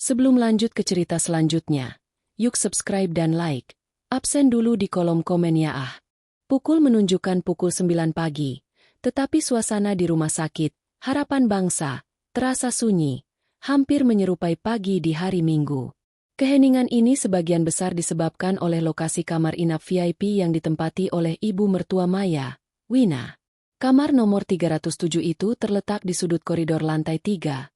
Sebelum lanjut ke cerita selanjutnya, yuk subscribe dan like. Absen dulu di kolom komen ya ah. Pukul menunjukkan pukul 9 pagi, tetapi suasana di rumah sakit, Harapan Bangsa, terasa sunyi, hampir menyerupai pagi di hari Minggu. Keheningan ini sebagian besar disebabkan oleh lokasi kamar inap VIP yang ditempati oleh ibu mertua Maya, Wina. Kamar nomor 307 itu terletak di sudut koridor lantai 3.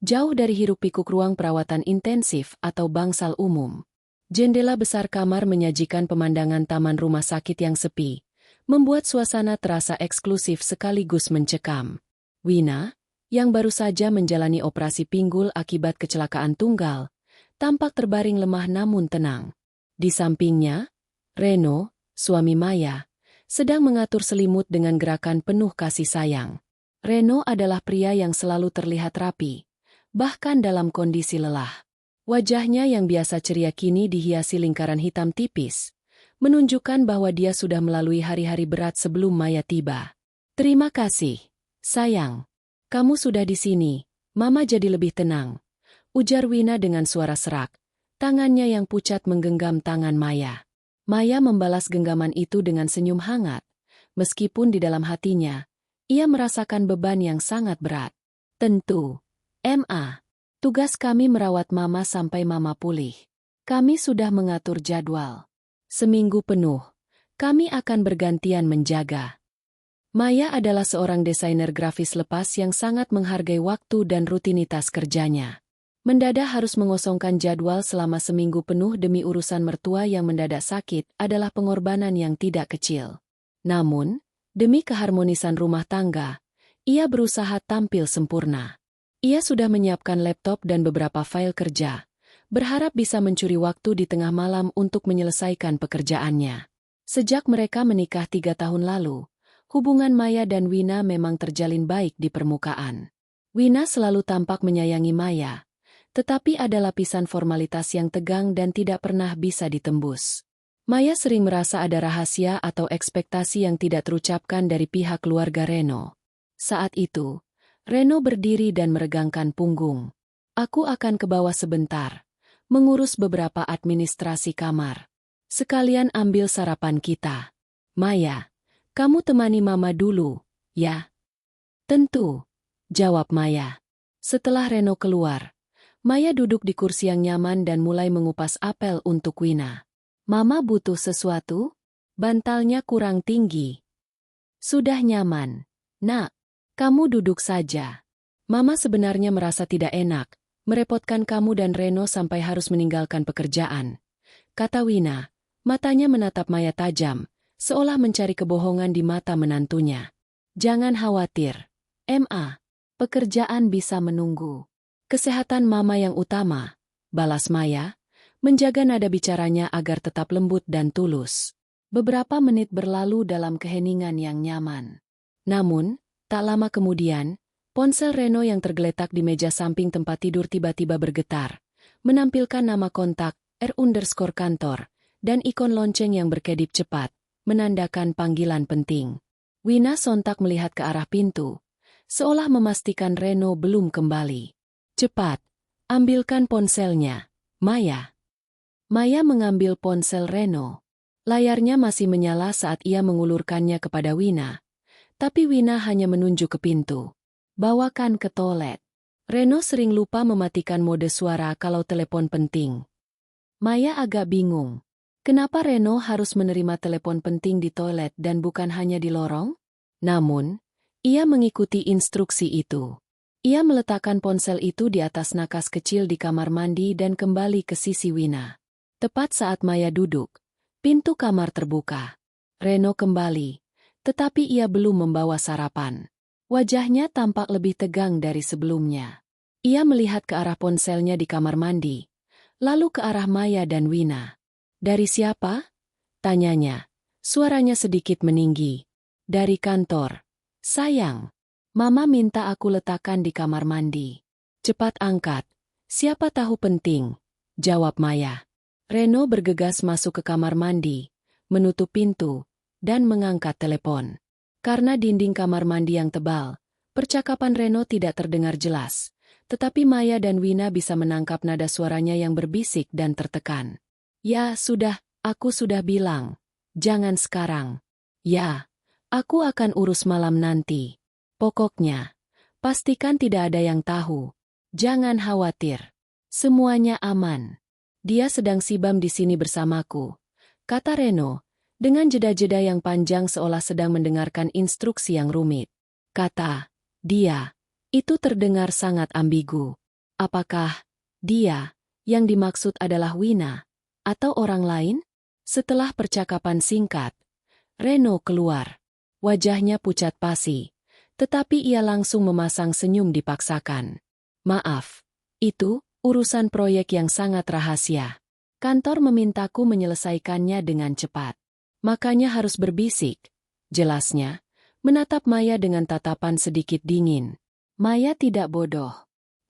Jauh dari hiruk-pikuk ruang perawatan intensif atau bangsal umum. Jendela besar kamar menyajikan pemandangan taman rumah sakit yang sepi, membuat suasana terasa eksklusif sekaligus mencekam. Wina, yang baru saja menjalani operasi pinggul akibat kecelakaan tunggal, tampak terbaring lemah namun tenang. Di sampingnya, Reno, suami Maya, sedang mengatur selimut dengan gerakan penuh kasih sayang. Reno adalah pria yang selalu terlihat rapi, bahkan dalam kondisi lelah. Wajahnya yang biasa ceria kini dihiasi lingkaran hitam tipis, menunjukkan bahwa dia sudah melalui hari-hari berat sebelum Maya tiba. "Terima kasih, sayang. Kamu sudah di sini, Mama jadi lebih tenang," ujar Wina dengan suara serak. Tangannya yang pucat menggenggam tangan Maya. Maya membalas genggaman itu dengan senyum hangat, meskipun di dalam hatinya, ia merasakan beban yang sangat berat. "Tentu. Ma, tugas kami merawat Mama sampai Mama pulih. Kami sudah mengatur jadwal. Seminggu penuh, kami akan bergantian menjaga." Maya adalah seorang desainer grafis lepas yang sangat menghargai waktu dan rutinitas kerjanya. Mendadak harus mengosongkan jadwal selama seminggu penuh demi urusan mertua yang mendadak sakit adalah pengorbanan yang tidak kecil. Namun, demi keharmonisan rumah tangga, ia berusaha tampil sempurna. Ia sudah menyiapkan laptop dan beberapa file kerja, berharap bisa mencuri waktu di tengah malam untuk menyelesaikan pekerjaannya. Sejak mereka menikah 3 tahun lalu, hubungan Maya dan Wina memang terjalin baik di permukaan. Wina selalu tampak menyayangi Maya, tetapi ada lapisan formalitas yang tegang dan tidak pernah bisa ditembus. Maya sering merasa ada rahasia atau ekspektasi yang tidak terucapkan dari pihak keluarga Reno. Saat itu, Reno berdiri dan meregangkan punggung. "Aku akan ke bawah sebentar, mengurus beberapa administrasi kamar. Sekalian ambil sarapan kita. Maya, kamu temani Mama dulu, ya?" "Tentu," jawab Maya. Setelah Reno keluar, Maya duduk di kursi yang nyaman dan mulai mengupas apel untuk Wina. "Mama butuh sesuatu?" Bantalnya kurang tinggi. "Sudah nyaman, Nak. Kamu duduk saja. Mama sebenarnya merasa tidak enak, merepotkan kamu dan Reno sampai harus meninggalkan pekerjaan," kata Wina. Matanya menatap Maya tajam, seolah mencari kebohongan di mata menantunya. "Jangan khawatir, Ma. Pekerjaan bisa menunggu. Kesehatan Mama yang utama," balas Maya, menjaga nada bicaranya agar tetap lembut dan tulus. Beberapa menit berlalu dalam keheningan yang nyaman. Namun, tak lama kemudian, ponsel Reno yang tergeletak di meja samping tempat tidur tiba-tiba bergetar, menampilkan nama kontak, R_kantor, dan ikon lonceng yang berkedip cepat, menandakan panggilan penting. Wina sontak melihat ke arah pintu, seolah memastikan Reno belum kembali. "Cepat, ambilkan ponselnya, Maya." Maya mengambil ponsel Reno. Layarnya masih menyala saat ia mengulurkannya kepada Wina. Tapi Wina hanya menunjuk ke pintu. "Bawakan ke toilet." Reno sering lupa mematikan mode suara kalau telepon penting. Maya agak bingung. Kenapa Reno harus menerima telepon penting di toilet dan bukan hanya di lorong? Namun, ia mengikuti instruksi itu. Ia meletakkan ponsel itu di atas nakas kecil di kamar mandi dan kembali ke sisi Wina. Tepat saat Maya duduk, pintu kamar terbuka. Reno kembali. Tetapi ia belum membawa sarapan. Wajahnya tampak lebih tegang dari sebelumnya. Ia melihat ke arah ponselnya di kamar mandi, lalu ke arah Maya dan Wina. "Dari siapa?" tanyanya. Suaranya sedikit meninggi. "Dari kantor. Sayang, Mama minta aku letakkan di kamar mandi." "Cepat angkat. Siapa tahu penting," jawab Maya. Reno bergegas masuk ke kamar mandi, menutup pintu, dan mengangkat telepon. Karena dinding kamar mandi yang tebal, percakapan Reno tidak terdengar jelas, tetapi Maya dan Wina bisa menangkap nada suaranya yang berbisik dan tertekan. Ya sudah, aku sudah bilang. Jangan sekarang. Ya, aku akan urus malam nanti. Pokoknya, pastikan tidak ada yang tahu. Jangan khawatir. Semuanya aman. Dia sedang sibam di sini bersamaku, kata Reno, dengan jeda-jeda yang panjang seolah sedang mendengarkan instruksi yang rumit. Kata dia, itu terdengar sangat ambigu. Apakah dia yang dimaksud adalah Wina atau orang lain? Setelah percakapan singkat, Reno keluar. Wajahnya pucat pasi, tetapi ia langsung memasang senyum dipaksakan. Maaf, itu urusan proyek yang sangat rahasia. Kantor memintaku menyelesaikannya dengan cepat. Makanya harus berbisik. Jelasnya, menatap Maya dengan tatapan sedikit dingin. Maya tidak bodoh.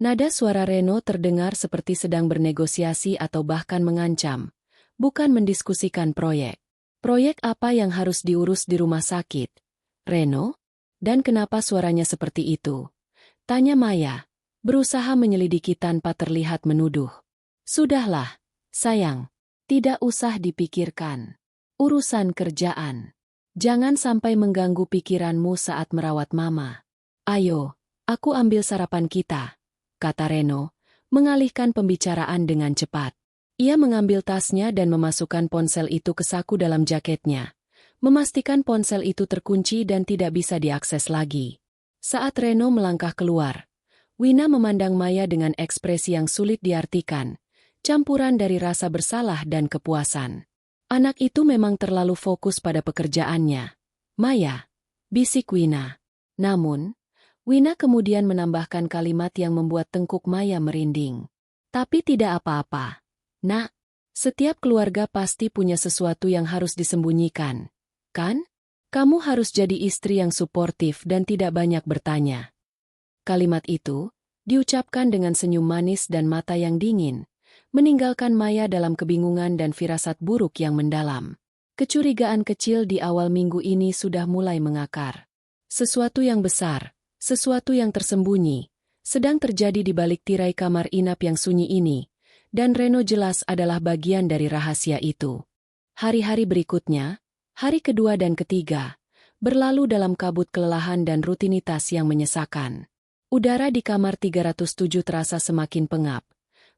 Nada suara Reno terdengar seperti sedang bernegosiasi atau bahkan mengancam, bukan mendiskusikan proyek. Proyek apa yang harus diurus di rumah sakit? Reno? Dan kenapa suaranya seperti itu? Tanya Maya, berusaha menyelidiki tanpa terlihat menuduh. Sudahlah, sayang. Tidak usah dipikirkan. Urusan kerjaan. Jangan sampai mengganggu pikiranmu saat merawat mama. Ayo, aku ambil sarapan kita, kata Reno, mengalihkan pembicaraan dengan cepat. Ia mengambil tasnya dan memasukkan ponsel itu ke saku dalam jaketnya, memastikan ponsel itu terkunci dan tidak bisa diakses lagi. Saat Reno melangkah keluar, Wina memandang Maya dengan ekspresi yang sulit diartikan, campuran dari rasa bersalah dan kepuasan. Anak itu memang terlalu fokus pada pekerjaannya. Maya, bisik Wina. Namun, Wina kemudian menambahkan kalimat yang membuat tengkuk Maya merinding. Tapi tidak apa-apa. Nak, setiap keluarga pasti punya sesuatu yang harus disembunyikan. Kan? Kamu harus jadi istri yang suportif dan tidak banyak bertanya. Kalimat itu diucapkan dengan senyum manis dan mata yang dingin, meninggalkan Maya dalam kebingungan dan firasat buruk yang mendalam. Kecurigaan kecil di awal minggu ini sudah mulai mengakar. Sesuatu yang besar, sesuatu yang tersembunyi, sedang terjadi di balik tirai kamar inap yang sunyi ini, dan Reno jelas adalah bagian dari rahasia itu. Hari-hari berikutnya, hari kedua dan ketiga, berlalu dalam kabut kelelahan dan rutinitas yang menyesakan. Udara di kamar 307 terasa semakin pengap,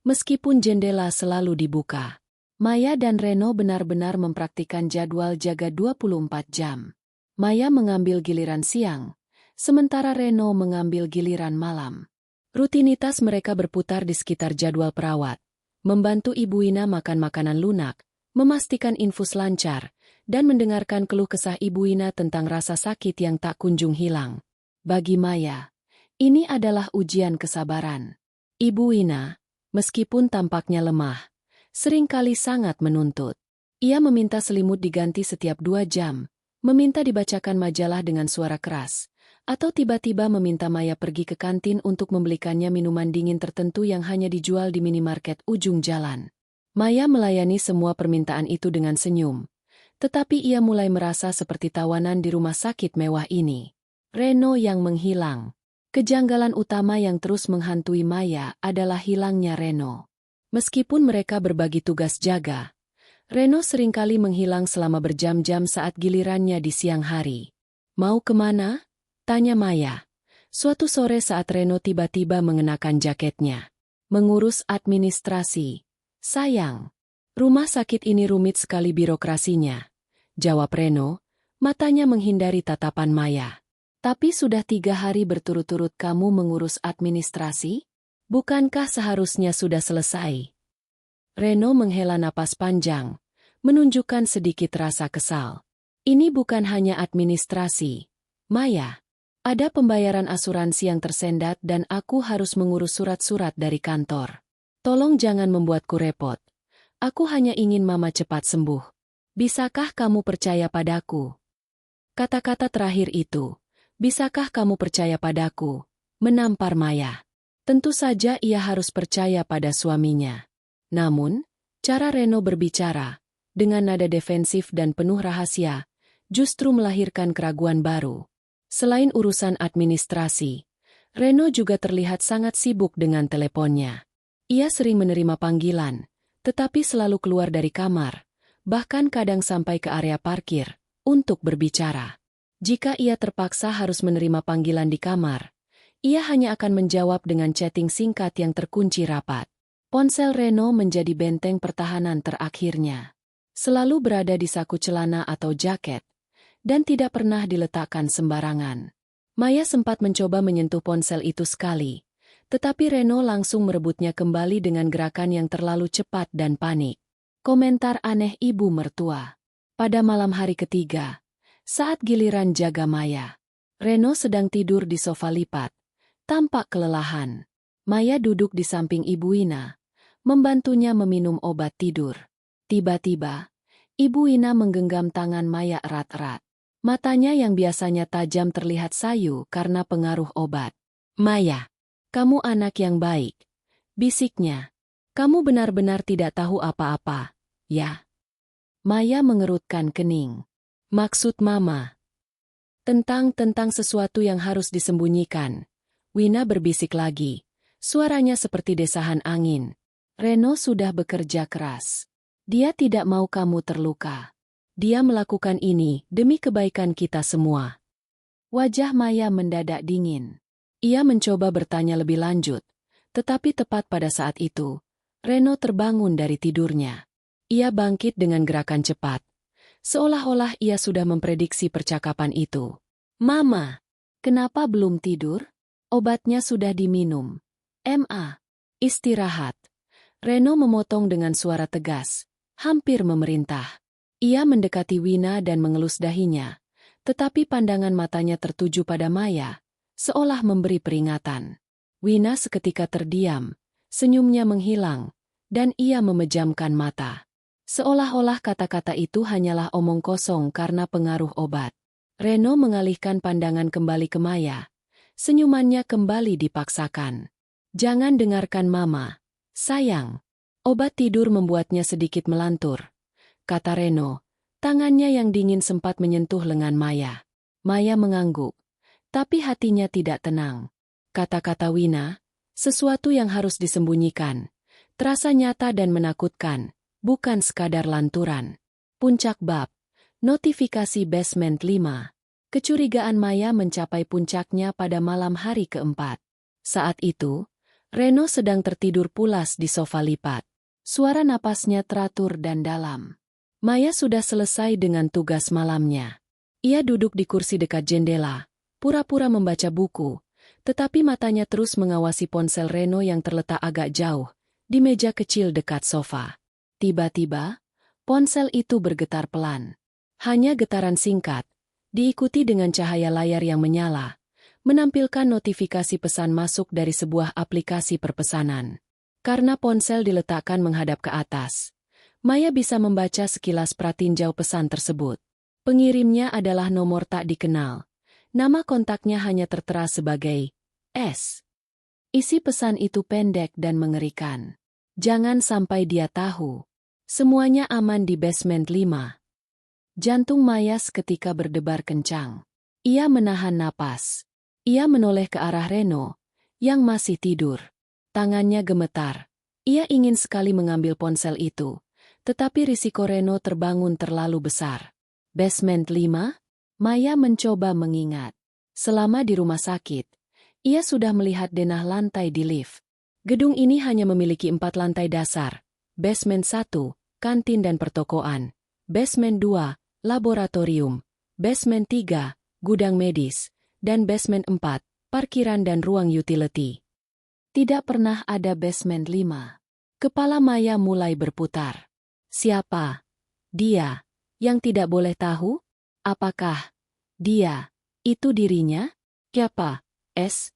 meskipun jendela selalu dibuka. Maya dan Reno benar-benar mempraktikkan jadwal jaga 24 jam. Maya mengambil giliran siang, sementara Reno mengambil giliran malam. Rutinitas mereka berputar di sekitar jadwal perawat, membantu Ibu Wina makan makanan lunak, memastikan infus lancar, dan mendengarkan keluh kesah Ibu Wina tentang rasa sakit yang tak kunjung hilang. Bagi Maya, ini adalah ujian kesabaran. Ibu Wina, meskipun tampaknya lemah, seringkali sangat menuntut. Ia meminta selimut diganti setiap 2 jam, meminta dibacakan majalah dengan suara keras, atau tiba-tiba meminta Maya pergi ke kantin untuk membelikannya minuman dingin tertentu yang hanya dijual di minimarket ujung jalan. Maya melayani semua permintaan itu dengan senyum, tetapi ia mulai merasa seperti tawanan di rumah sakit mewah ini. Reno yang menghilang. Kejanggalan utama yang terus menghantui Maya adalah hilangnya Reno. Meskipun mereka berbagi tugas jaga, Reno seringkali menghilang selama berjam-jam saat gilirannya di siang hari. Mau kemana? Tanya Maya. Suatu sore saat Reno tiba-tiba mengenakan jaketnya. Mengurus administrasi. Sayang, rumah sakit ini rumit sekali birokrasinya, jawab Reno, matanya menghindari tatapan Maya. Tapi sudah 3 hari berturut-turut kamu mengurus administrasi? Bukankah seharusnya sudah selesai? Reno menghela napas panjang, menunjukkan sedikit rasa kesal. Ini bukan hanya administrasi, Maya. Ada pembayaran asuransi yang tersendat dan aku harus mengurus surat-surat dari kantor. Tolong jangan membuatku repot. Aku hanya ingin mama cepat sembuh. Bisakah kamu percaya padaku? Kata-kata terakhir itu, bisakah kamu percaya padaku? Menampar Maya. Tentu saja ia harus percaya pada suaminya. Namun, cara Reno berbicara, dengan nada defensif dan penuh rahasia, justru melahirkan keraguan baru. Selain urusan administrasi, Reno juga terlihat sangat sibuk dengan teleponnya. Ia sering menerima panggilan, tetapi selalu keluar dari kamar, bahkan kadang sampai ke area parkir, untuk berbicara. Jika ia terpaksa harus menerima panggilan di kamar, ia hanya akan menjawab dengan chatting singkat yang terkunci rapat. Ponsel Reno menjadi benteng pertahanan terakhirnya. Selalu berada di saku celana atau jaket, dan tidak pernah diletakkan sembarangan. Maya sempat mencoba menyentuh ponsel itu sekali, tetapi Reno langsung merebutnya kembali dengan gerakan yang terlalu cepat dan panik. Komentar aneh ibu mertua. Pada malam hari ketiga, saat giliran jaga Maya, Reno sedang tidur di sofa lipat, tampak kelelahan. Maya duduk di samping Ibu Wina, membantunya meminum obat tidur. Tiba-tiba, Ibu Wina menggenggam tangan Maya erat-erat. Matanya yang biasanya tajam terlihat sayu karena pengaruh obat. "Maya, kamu anak yang baik," bisiknya. "Kamu benar-benar tidak tahu apa-apa, ya?" Maya mengerutkan kening. "Maksud Mama?" Tentang sesuatu yang harus disembunyikan." Wina berbisik lagi. Suaranya seperti desahan angin. "Reno sudah bekerja keras. Dia tidak mau kamu terluka. Dia melakukan ini demi kebaikan kita semua." Wajah Maya mendadak dingin. Ia mencoba bertanya lebih lanjut, tetapi tepat pada saat itu, Reno terbangun dari tidurnya. Ia bangkit dengan gerakan cepat, seolah-olah ia sudah memprediksi percakapan itu. "Mama, kenapa belum tidur? Obatnya sudah diminum." Istirahat." Reno memotong dengan suara tegas, hampir memerintah. Ia mendekati Wina dan mengelus dahinya, tetapi pandangan matanya tertuju pada Maya, seolah memberi peringatan. Wina seketika terdiam, senyumnya menghilang, dan ia memejamkan mata. Seolah-olah kata-kata itu hanyalah omong kosong karena pengaruh obat. Reno mengalihkan pandangan kembali ke Maya. Senyumannya kembali dipaksakan. "Jangan dengarkan Mama, sayang. Obat tidur membuatnya sedikit melantur," kata Reno. Tangannya yang dingin sempat menyentuh lengan Maya. Maya mengangguk, tapi hatinya tidak tenang. Kata-kata Wina, sesuatu yang harus disembunyikan, terasa nyata dan menakutkan, bukan sekadar lanturan. Puncak bab. Notifikasi Basement 5. Kecurigaan Maya mencapai puncaknya pada malam hari keempat. Saat itu, Reno sedang tertidur pulas di sofa lipat. Suara napasnya teratur dan dalam. Maya sudah selesai dengan tugas malamnya. Ia duduk di kursi dekat jendela, pura-pura membaca buku, tetapi matanya terus mengawasi ponsel Reno yang terletak agak jauh, di meja kecil dekat sofa. Tiba-tiba, ponsel itu bergetar pelan. Hanya getaran singkat, diikuti dengan cahaya layar yang menyala, menampilkan notifikasi pesan masuk dari sebuah aplikasi perpesanan. Karena ponsel diletakkan menghadap ke atas, Maya bisa membaca sekilas pratinjau pesan tersebut. Pengirimnya adalah nomor tak dikenal. Nama kontaknya hanya tertera sebagai S. Isi pesan itu pendek dan mengerikan. "Jangan sampai dia tahu. Semuanya aman di Basement 5. Jantung Maya seketika berdebar kencang. Ia menahan napas. Ia menoleh ke arah Reno, yang masih tidur. Tangannya gemetar. Ia ingin sekali mengambil ponsel itu, tetapi risiko Reno terbangun terlalu besar. Basement 5? Maya mencoba mengingat. Selama di rumah sakit, ia sudah melihat denah lantai di lift. Gedung ini hanya memiliki 4 lantai dasar. Basement 1, kantin dan pertokoan. Basement 2, laboratorium. Basement 3, gudang medis. Dan basement 4, parkiran dan ruang utility. Tidak pernah ada basement 5. Kepala Maya mulai berputar. Siapa dia yang tidak boleh tahu? Apakah dia itu dirinya? Siapa? S.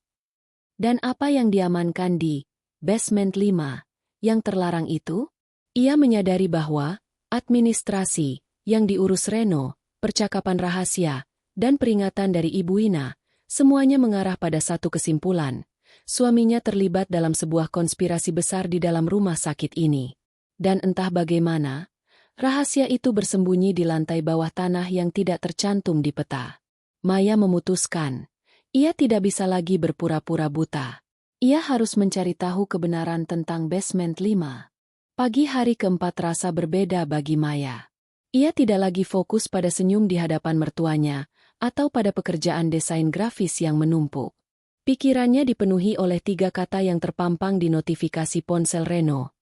Dan apa yang diamankan di Basement 5 yang terlarang itu? Ia menyadari bahwa administrasi yang diurus Reno, percakapan rahasia, dan peringatan dari Ibu Wina, semuanya mengarah pada satu kesimpulan. Suaminya terlibat dalam sebuah konspirasi besar di dalam rumah sakit ini. Dan entah bagaimana, rahasia itu bersembunyi di lantai bawah tanah yang tidak tercantum di peta. Maya memutuskan, Ia tidak bisa lagi berpura-pura buta. Ia harus mencari tahu kebenaran tentang basement 5. Pagi hari keempat terasa berbeda bagi Maya. Ia tidak lagi fokus pada senyum di hadapan mertuanya, atau pada pekerjaan desain grafis yang menumpuk. Pikirannya dipenuhi oleh 3 kata yang terpampang di notifikasi ponsel Reno.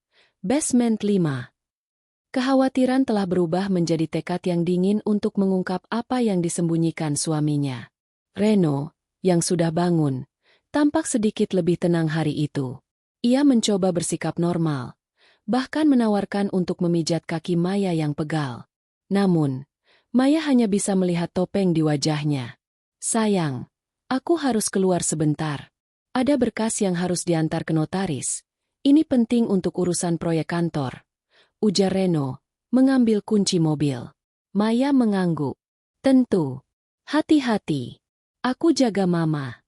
Basement 5. Kekhawatiran telah berubah menjadi tekad yang dingin untuk mengungkap apa yang disembunyikan suaminya. Reno, yang sudah bangun, tampak sedikit lebih tenang hari itu. Ia mencoba bersikap normal, bahkan menawarkan untuk memijat kaki Maya yang pegal. Namun, Maya hanya bisa melihat topeng di wajahnya. Sayang, aku harus keluar sebentar. Ada berkas yang harus diantar ke notaris. Ini penting untuk urusan proyek kantor. Ujar Reno, mengambil kunci mobil. Maya mengangguk. Tentu. Hati-hati. Aku jaga mama.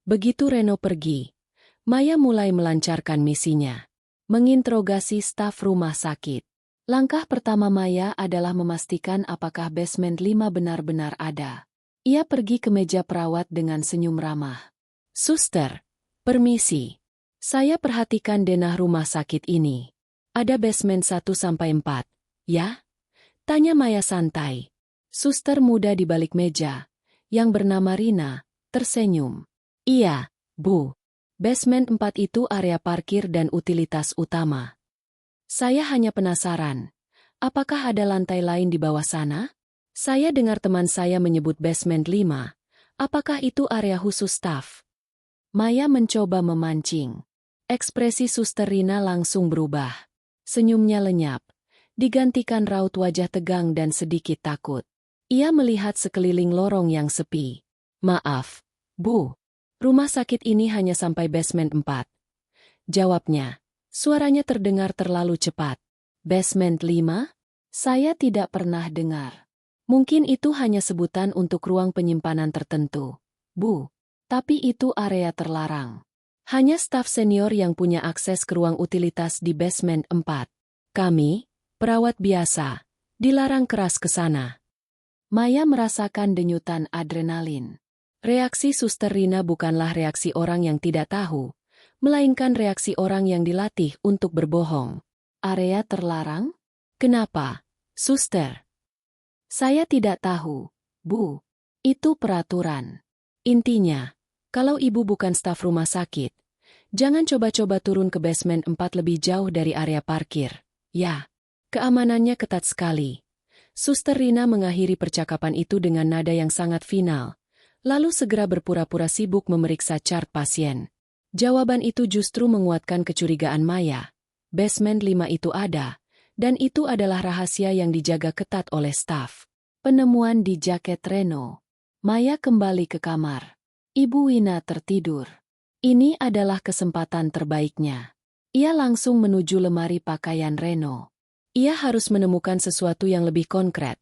Begitu Reno pergi, Maya mulai melancarkan misinya. Menginterogasi staf rumah sakit. Langkah pertama Maya adalah memastikan apakah basement 5 benar-benar ada. Ia pergi ke meja perawat dengan senyum ramah. Suster, permisi. Saya perhatikan denah rumah sakit ini. Ada basement 1-4, ya? Tanya Maya santai. Suster muda di balik meja, yang bernama Rina, tersenyum. Iya, Bu. Basement 4 itu area parkir dan utilitas utama. Saya hanya penasaran, apakah ada lantai lain di bawah sana? Saya dengar teman saya menyebut basement 5. Apakah itu area khusus staf? Maya mencoba memancing. Ekspresi Suster Rina langsung berubah. Senyumnya lenyap, digantikan raut wajah tegang dan sedikit takut. Ia melihat sekeliling lorong yang sepi. Maaf, Bu. Rumah sakit ini hanya sampai basement 4. Jawabnya. Suaranya terdengar terlalu cepat. Basement 5? Saya tidak pernah dengar. Mungkin itu hanya sebutan untuk ruang penyimpanan tertentu. Bu, tapi itu area terlarang. Hanya staf senior yang punya akses ke ruang utilitas di basement 4. Kami, perawat biasa, dilarang keras ke sana. Maya merasakan denyutan adrenalin. Reaksi Suster Rina bukanlah reaksi orang yang tidak tahu, melainkan reaksi orang yang dilatih untuk berbohong. Area terlarang? Kenapa, Suster? Saya tidak tahu, Bu. Itu peraturan. Intinya, kalau Ibu bukan staf rumah sakit, jangan coba-coba turun ke basement 4 lebih jauh dari area parkir. Ya, keamanannya ketat sekali. Suster Rina mengakhiri percakapan itu dengan nada yang sangat final, lalu segera berpura-pura sibuk memeriksa chart pasien. Jawaban itu justru menguatkan kecurigaan Maya. Basement 5 itu ada, dan itu adalah rahasia yang dijaga ketat oleh staf. Penemuan di jaket Reno. Maya kembali ke kamar. Ibu Wina tertidur. Ini adalah kesempatan terbaiknya. Ia langsung menuju lemari pakaian Reno. Ia harus menemukan sesuatu yang lebih konkret.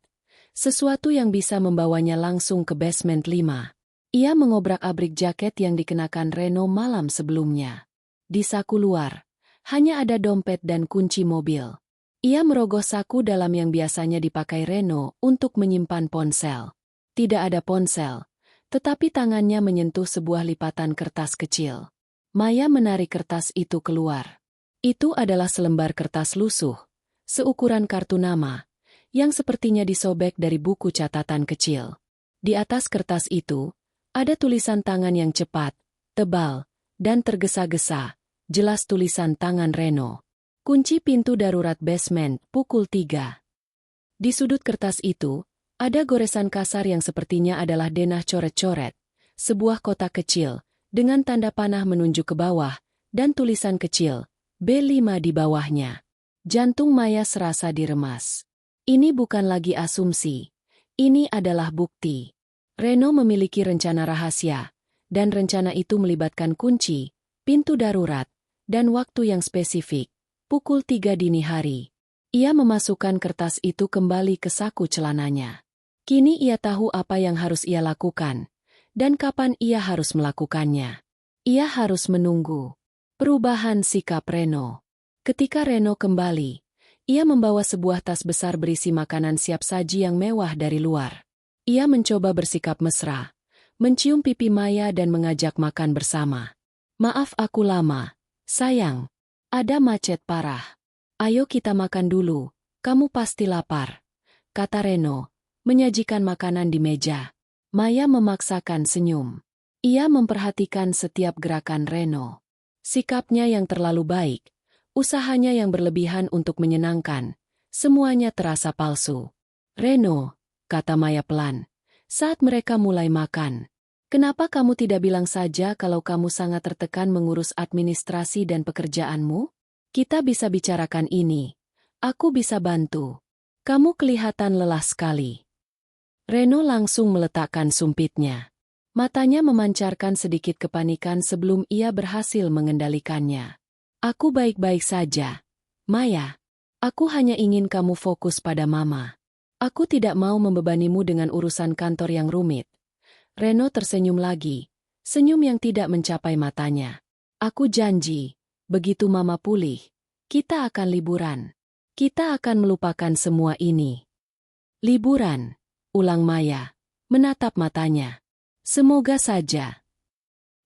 Sesuatu yang bisa membawanya langsung ke basement 5. Ia mengobrak-abrik jaket yang dikenakan Reno malam sebelumnya. Di saku luar, hanya ada dompet dan kunci mobil. Ia merogoh saku dalam yang biasanya dipakai Reno untuk menyimpan ponsel. Tidak ada ponsel, tetapi tangannya menyentuh sebuah lipatan kertas kecil. Maya menarik kertas itu keluar. Itu adalah selembar kertas lusuh, seukuran kartu nama, yang sepertinya disobek dari buku catatan kecil. Di atas kertas itu, ada tulisan tangan yang cepat, tebal, dan tergesa-gesa, jelas tulisan tangan Reno. Kunci pintu darurat basement, pukul 3. Di sudut kertas itu, ada goresan kasar yang sepertinya adalah denah coret-coret, sebuah kotak kecil, dengan tanda panah menunjuk ke bawah, dan tulisan kecil, B5 di bawahnya. Jantung Maya serasa diremas. Ini bukan lagi asumsi. Ini adalah bukti. Reno memiliki rencana rahasia, dan rencana itu melibatkan kunci, pintu darurat, dan waktu yang spesifik, pukul 3 dini hari. Ia memasukkan kertas itu kembali ke saku celananya. Kini ia tahu apa yang harus ia lakukan, dan kapan ia harus melakukannya. Ia harus menunggu perubahan sikap Reno. Ketika Reno kembali, ia membawa sebuah tas besar berisi makanan siap saji yang mewah dari luar. Ia mencoba bersikap mesra, mencium pipi Maya dan mengajak makan bersama. Maaf aku lama, sayang. Ada macet parah. Ayo kita makan dulu, kamu pasti lapar, kata Reno, menyajikan makanan di meja. Maya memaksakan senyum. Ia memperhatikan setiap gerakan Reno. Sikapnya yang terlalu baik, usahanya yang berlebihan untuk menyenangkan, semuanya terasa palsu. Reno, kata Maya pelan, saat mereka mulai makan. Kenapa kamu tidak bilang saja kalau kamu sangat tertekan mengurus administrasi dan pekerjaanmu? Kita bisa bicarakan ini. Aku bisa bantu. Kamu kelihatan lelah sekali. Reno langsung meletakkan sumpitnya. Matanya memancarkan sedikit kepanikan sebelum ia berhasil mengendalikannya. Aku baik-baik saja. Maya, aku hanya ingin kamu fokus pada mama. Aku tidak mau membebanimu dengan urusan kantor yang rumit. Reno tersenyum lagi, senyum yang tidak mencapai matanya. Aku janji, begitu mama pulih, kita akan liburan. Kita akan melupakan semua ini. Liburan, ulang Maya, menatap matanya. Semoga saja.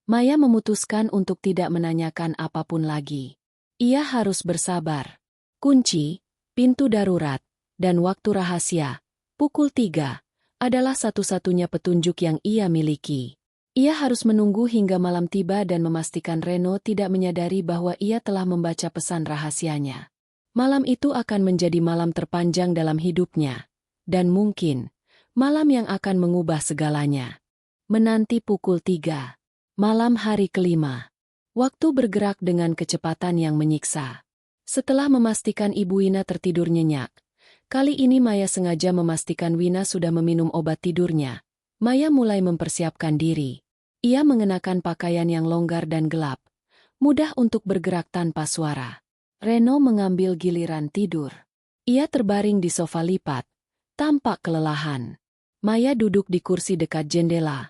Maya memutuskan untuk tidak menanyakan apapun lagi. Ia harus bersabar. Kunci, pintu darurat, dan waktu rahasia, pukul 3. Adalah satu-satunya petunjuk yang ia miliki. Ia harus menunggu hingga malam tiba dan memastikan Reno tidak menyadari bahwa ia telah membaca pesan rahasianya. Malam itu akan menjadi malam terpanjang dalam hidupnya. Dan mungkin, malam yang akan mengubah segalanya. Menanti pukul 3. Malam hari kelima. Waktu bergerak dengan kecepatan yang menyiksa. Setelah memastikan Ibu Wina tertidur nyenyak, kali ini Maya sengaja memastikan Wina sudah meminum obat tidurnya. Maya mulai mempersiapkan diri. Ia mengenakan pakaian yang longgar dan gelap, mudah untuk bergerak tanpa suara. Reno mengambil giliran tidur. Ia terbaring di sofa lipat, tampak kelelahan. Maya duduk di kursi dekat jendela,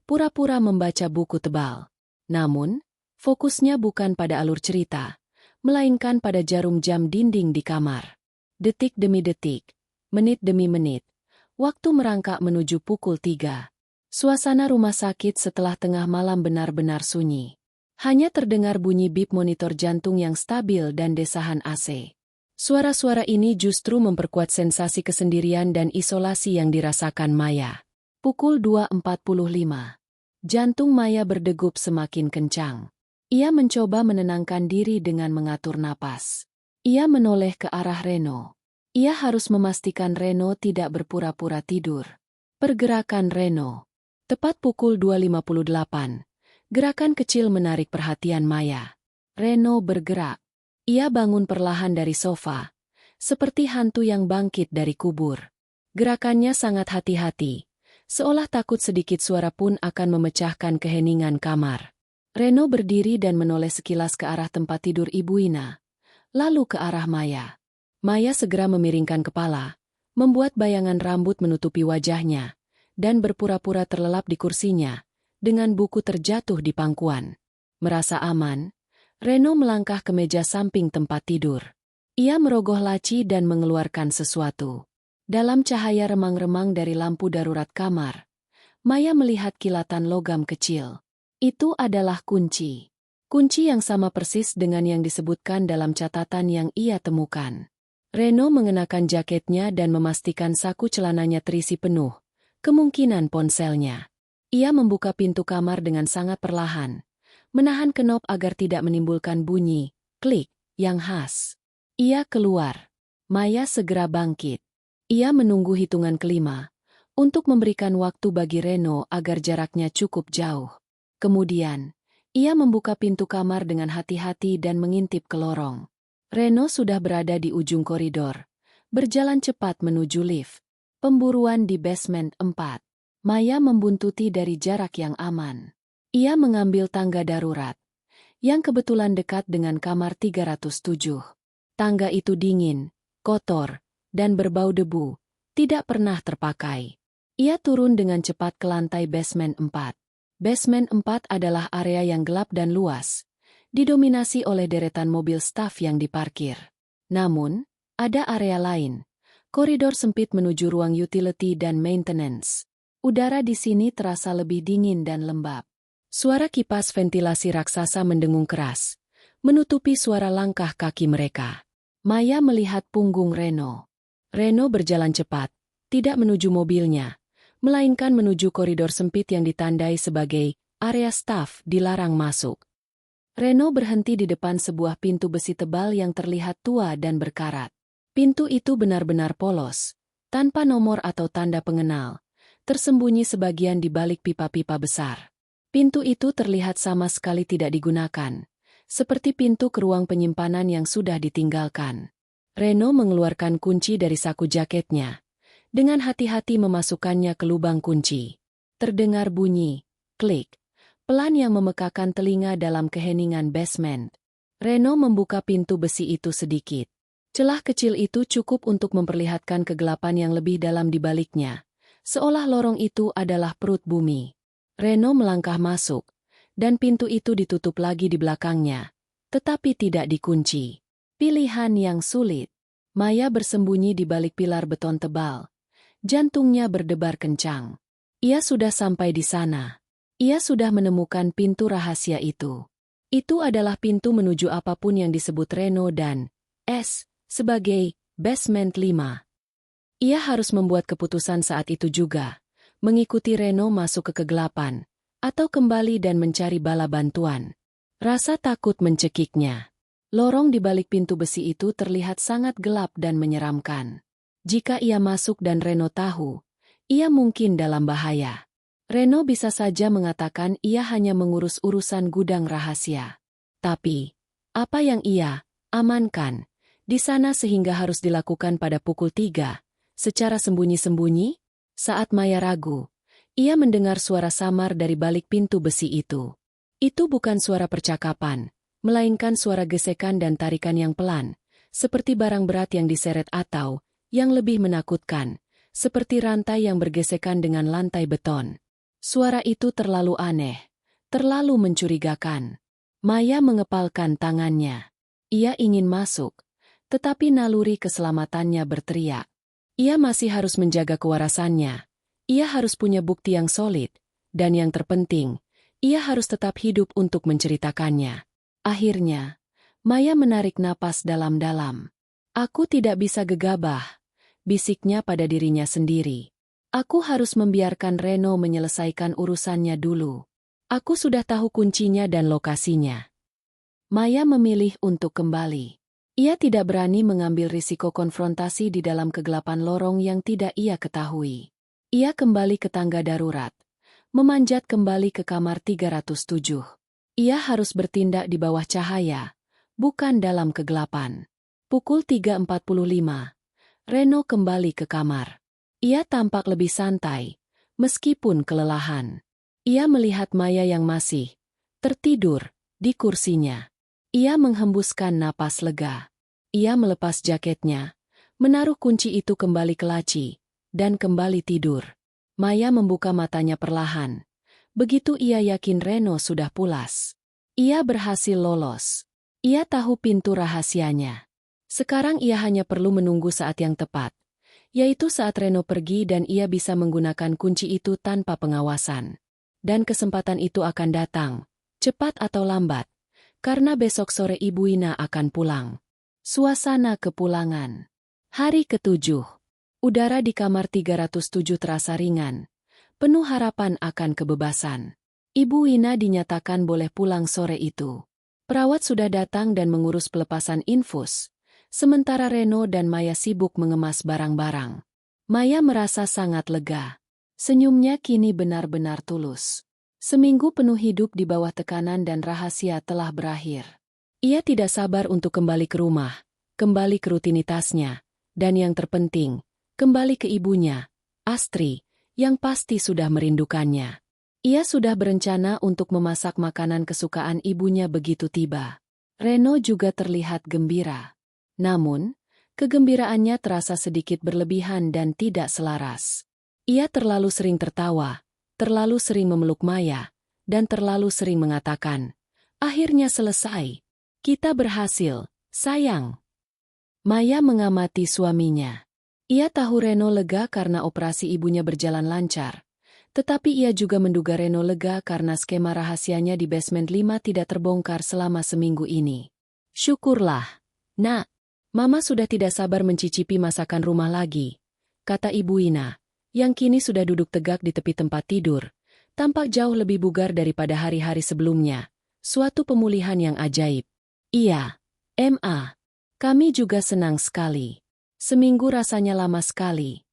pura-pura membaca buku tebal. Namun, fokusnya bukan pada alur cerita, melainkan pada jarum jam dinding di kamar. Detik demi detik, menit demi menit, waktu merangkak menuju pukul 3. Suasana rumah sakit setelah tengah malam benar-benar sunyi. Hanya terdengar bunyi bip monitor jantung yang stabil dan desahan AC. Suara-suara ini justru memperkuat sensasi kesendirian dan isolasi yang dirasakan Maya. Pukul 2.45. Jantung Maya berdegup semakin kencang. Ia mencoba menenangkan diri dengan mengatur napas. Ia menoleh ke arah Reno. Ia harus memastikan Reno tidak berpura-pura tidur. Pergerakan Reno. Tepat pukul 2.58. Gerakan kecil menarik perhatian Maya. Reno bergerak. Ia bangun perlahan dari sofa, seperti hantu yang bangkit dari kubur. Gerakannya sangat hati-hati, seolah takut sedikit suara pun akan memecahkan keheningan kamar. Reno berdiri dan menoleh sekilas ke arah tempat tidur Ibu Wina, lalu ke arah Maya. Maya segera memiringkan kepala, membuat bayangan rambut menutupi wajahnya, dan berpura-pura terlelap di kursinya, dengan buku terjatuh di pangkuan. Merasa aman, Reno melangkah ke meja samping tempat tidur. Ia merogoh laci dan mengeluarkan sesuatu. Dalam cahaya remang-remang dari lampu darurat kamar, Maya melihat kilatan logam kecil. Itu adalah kunci. Kunci yang sama persis dengan yang disebutkan dalam catatan yang ia temukan. Reno mengenakan jaketnya dan memastikan saku celananya terisi penuh, kemungkinan ponselnya. Ia membuka pintu kamar dengan sangat perlahan, menahan kenop agar tidak menimbulkan bunyi, klik, yang khas. Ia keluar. Maya segera bangkit. Ia menunggu hitungan kelima, untuk memberikan waktu bagi Reno agar jaraknya cukup jauh. Kemudian, ia membuka pintu kamar dengan hati-hati dan mengintip ke lorong. Reno sudah berada di ujung koridor, berjalan cepat menuju lift. Pemburuan di basement 4. Maya membuntuti dari jarak yang aman. Ia mengambil tangga darurat, yang kebetulan dekat dengan kamar 307. Tangga itu dingin, kotor, dan berbau debu, tidak pernah terpakai. Ia turun dengan cepat ke lantai basement 4. Basement 4 adalah area yang gelap dan luas, didominasi oleh deretan mobil staf yang diparkir. Namun, ada area lain, koridor sempit menuju ruang utility dan maintenance. Udara di sini terasa lebih dingin dan lembab. Suara kipas ventilasi raksasa mendengung keras, menutupi suara langkah kaki mereka. Maya melihat punggung Reno. Reno berjalan cepat, tidak menuju mobilnya, melainkan menuju koridor sempit yang ditandai sebagai area staf dilarang masuk. Reno berhenti di depan sebuah pintu besi tebal yang terlihat tua dan berkarat. Pintu itu benar-benar polos, tanpa nomor atau tanda pengenal, tersembunyi sebagian di balik pipa-pipa besar. Pintu itu terlihat sama sekali tidak digunakan, seperti pintu ke ruang penyimpanan yang sudah ditinggalkan. Reno mengeluarkan kunci dari saku jaketnya. Dengan hati-hati memasukkannya ke lubang kunci. Terdengar bunyi, klik, pelan yang memekakan telinga dalam keheningan basement. Reno membuka pintu besi itu sedikit. Celah kecil itu cukup untuk memperlihatkan kegelapan yang lebih dalam di baliknya, seolah lorong itu adalah perut bumi. Reno melangkah masuk, dan pintu itu ditutup lagi di belakangnya, tetapi tidak dikunci. Pilihan yang sulit. Maya bersembunyi di balik pilar beton tebal. Jantungnya berdebar kencang. Ia sudah sampai di sana. Ia sudah menemukan pintu rahasia itu. Itu adalah pintu menuju apapun yang disebut Reno dan S sebagai basement 5. Ia harus membuat keputusan saat itu juga, mengikuti Reno masuk ke kegelapan, atau kembali dan mencari bala bantuan. Rasa takut mencekiknya. Lorong di balik pintu besi itu terlihat sangat gelap dan menyeramkan. Jika ia masuk dan Reno tahu, ia mungkin dalam bahaya. Reno bisa saja mengatakan ia hanya mengurus urusan gudang rahasia. Tapi, apa yang ia amankan di sana sehingga harus dilakukan pada pukul 3, secara sembunyi-sembunyi? Saat Maya ragu, ia mendengar suara samar dari balik pintu besi itu. Itu bukan suara percakapan, melainkan suara gesekan dan tarikan yang pelan, seperti barang berat yang diseret atau, yang lebih menakutkan, seperti rantai yang bergesekan dengan lantai beton. Suara itu terlalu aneh, terlalu mencurigakan. Maya mengepalkan tangannya. Ia ingin masuk, tetapi naluri keselamatannya berteriak. Ia masih harus menjaga kewarasannya. Ia harus punya bukti yang solid, dan yang terpenting, ia harus tetap hidup untuk menceritakannya. Akhirnya, Maya menarik napas dalam-dalam. Aku tidak bisa gegabah, bisiknya pada dirinya sendiri. Aku harus membiarkan Reno menyelesaikan urusannya dulu. Aku sudah tahu kuncinya dan lokasinya. Maya memilih untuk kembali. Ia tidak berani mengambil risiko konfrontasi di dalam kegelapan lorong yang tidak ia ketahui. Ia kembali ke tangga darurat, memanjat kembali ke kamar 307. Ia harus bertindak di bawah cahaya, bukan dalam kegelapan. Pukul 3.45. Reno kembali ke kamar. Ia tampak lebih santai, meskipun kelelahan. Ia melihat Maya yang masih tertidur di kursinya. Ia menghembuskan napas lega. Ia melepas jaketnya, menaruh kunci itu kembali ke laci, dan kembali tidur. Maya membuka matanya perlahan. Begitu ia yakin Reno sudah pulas. Ia berhasil lolos. Ia tahu pintu rahasianya. Sekarang ia hanya perlu menunggu saat yang tepat, yaitu saat Reno pergi dan ia bisa menggunakan kunci itu tanpa pengawasan. Dan kesempatan itu akan datang, cepat atau lambat, karena besok sore Ibu Ina akan pulang. Suasana kepulangan. Hari ke-7. Udara di kamar 307 terasa ringan, penuh harapan akan kebebasan. Ibu Ina dinyatakan boleh pulang sore itu. Perawat sudah datang dan mengurus pelepasan infus. Sementara Reno dan Maya sibuk mengemas barang-barang. Maya merasa sangat lega. Senyumnya kini benar-benar tulus. Seminggu penuh hidup di bawah tekanan dan rahasia telah berakhir. Ia tidak sabar untuk kembali ke rumah, kembali ke rutinitasnya, dan yang terpenting, kembali ke ibunya, Astri, yang pasti sudah merindukannya. Ia sudah berencana untuk memasak makanan kesukaan ibunya begitu tiba. Reno juga terlihat gembira. Namun, kegembiraannya terasa sedikit berlebihan dan tidak selaras. Ia terlalu sering tertawa, terlalu sering memeluk Maya, dan terlalu sering mengatakan, "Akhirnya selesai. Kita berhasil, sayang." Maya mengamati suaminya. Ia tahu Reno lega karena operasi ibunya berjalan lancar, Tetapi ia juga menduga Reno lega karena skema rahasianya di basement 5 tidak terbongkar selama seminggu ini. Syukurlah, Nak. Mama sudah tidak sabar mencicipi masakan rumah lagi, kata Ibu Wina, yang kini sudah duduk tegak di tepi tempat tidur, tampak jauh lebih bugar daripada hari-hari sebelumnya. Suatu pemulihan yang ajaib. Iya, Ma. Kami juga senang sekali. Seminggu rasanya lama sekali,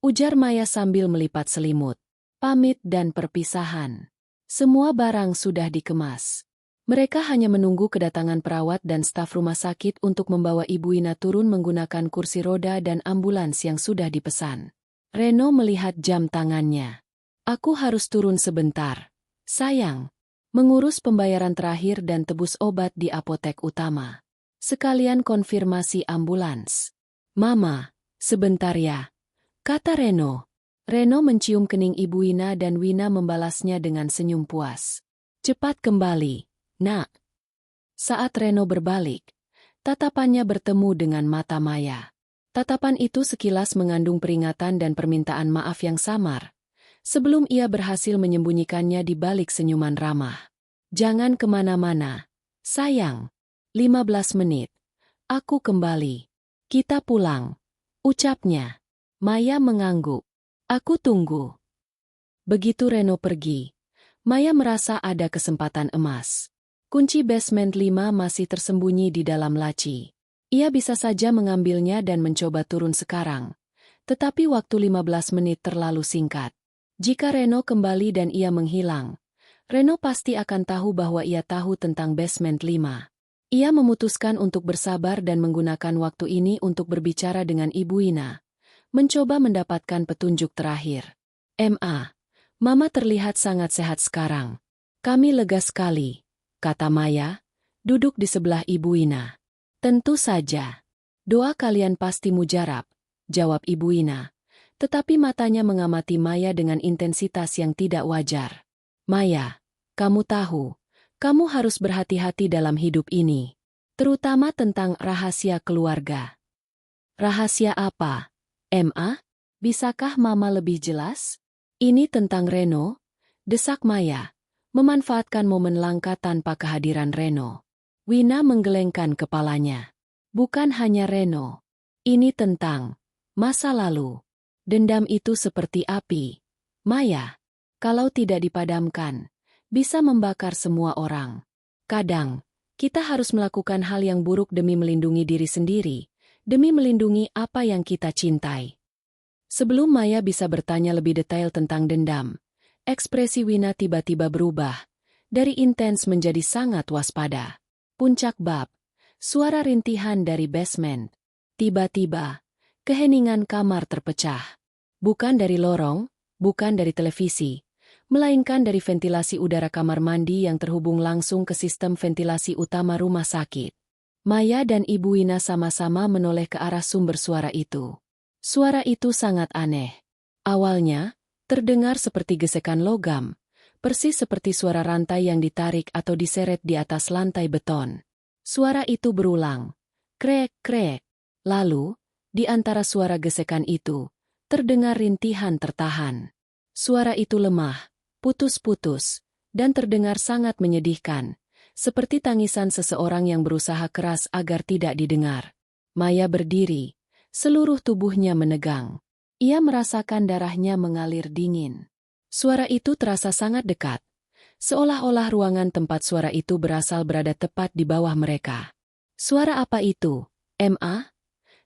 ujar Maya sambil melipat selimut. Pamit dan perpisahan. Semua barang sudah dikemas. Mereka hanya menunggu kedatangan perawat dan staf rumah sakit untuk membawa Ibu Wina turun menggunakan kursi roda dan ambulans yang sudah dipesan. Reno melihat jam tangannya. Aku harus turun sebentar, sayang. Mengurus pembayaran terakhir dan tebus obat di apotek utama. Sekalian konfirmasi ambulans. Mama, sebentar ya, kata Reno. Reno mencium kening Ibu Wina dan Wina membalasnya dengan senyum puas. Cepat kembali, Nak. Saat Reno berbalik, tatapannya bertemu dengan mata Maya. Tatapan itu sekilas mengandung peringatan dan permintaan maaf yang samar, sebelum ia berhasil menyembunyikannya di balik senyuman ramah. Jangan kemana-mana, sayang. 15 menit. Aku kembali. Kita pulang, ucapnya. Maya mengangguk. Aku tunggu. Begitu Reno pergi, Maya merasa ada kesempatan emas. Kunci basement 5 masih tersembunyi di dalam laci. Ia bisa saja mengambilnya dan mencoba turun sekarang. Tetapi waktu 15 menit terlalu singkat. Jika Reno kembali dan ia menghilang, Reno pasti akan tahu bahwa ia tahu tentang basement 5. Ia memutuskan untuk bersabar dan menggunakan waktu ini untuk berbicara dengan Ibu Wina. Mencoba mendapatkan petunjuk terakhir. Ma, Mama terlihat sangat sehat sekarang. Kami lega sekali, kata Maya, duduk di sebelah Ibu Wina. Tentu saja. Doa kalian pasti mujarab, jawab Ibu Wina. Tetapi matanya mengamati Maya dengan intensitas yang tidak wajar. Maya, kamu tahu, kamu harus berhati-hati dalam hidup ini. Terutama tentang rahasia keluarga. Rahasia apa? Ma, bisakah Mama lebih jelas? Ini tentang Reno, desak Maya, memanfaatkan momen langka tanpa kehadiran Reno. Wina menggelengkan kepalanya. Bukan hanya Reno. Ini tentang masa lalu. Dendam itu seperti api. Maya, kalau tidak dipadamkan, bisa membakar semua orang. Kadang, kita harus melakukan hal yang buruk demi melindungi diri sendiri. Demi melindungi apa yang kita cintai. Sebelum Maya bisa bertanya lebih detail tentang dendam, ekspresi Wina tiba-tiba berubah, dari intens menjadi sangat waspada. Puncak bab, suara rintihan dari basement. Tiba-tiba, keheningan kamar terpecah. Bukan dari lorong, bukan dari televisi, melainkan dari ventilasi udara kamar mandi yang terhubung langsung ke sistem ventilasi utama rumah sakit. Maya dan Ibu Wina sama-sama menoleh ke arah sumber suara itu. Suara itu sangat aneh. Awalnya, terdengar seperti gesekan logam, persis seperti suara rantai yang ditarik atau diseret di atas lantai beton. Suara itu berulang. Krek, krek. Lalu, di antara suara gesekan itu, terdengar rintihan tertahan. Suara itu lemah, putus-putus, dan terdengar sangat menyedihkan. Seperti tangisan seseorang yang berusaha keras agar tidak didengar. Maya berdiri, seluruh tubuhnya menegang. Ia merasakan darahnya mengalir dingin. Suara itu terasa sangat dekat, seolah-olah ruangan tempat suara itu berasal berada tepat di bawah mereka. Suara apa itu, Ma?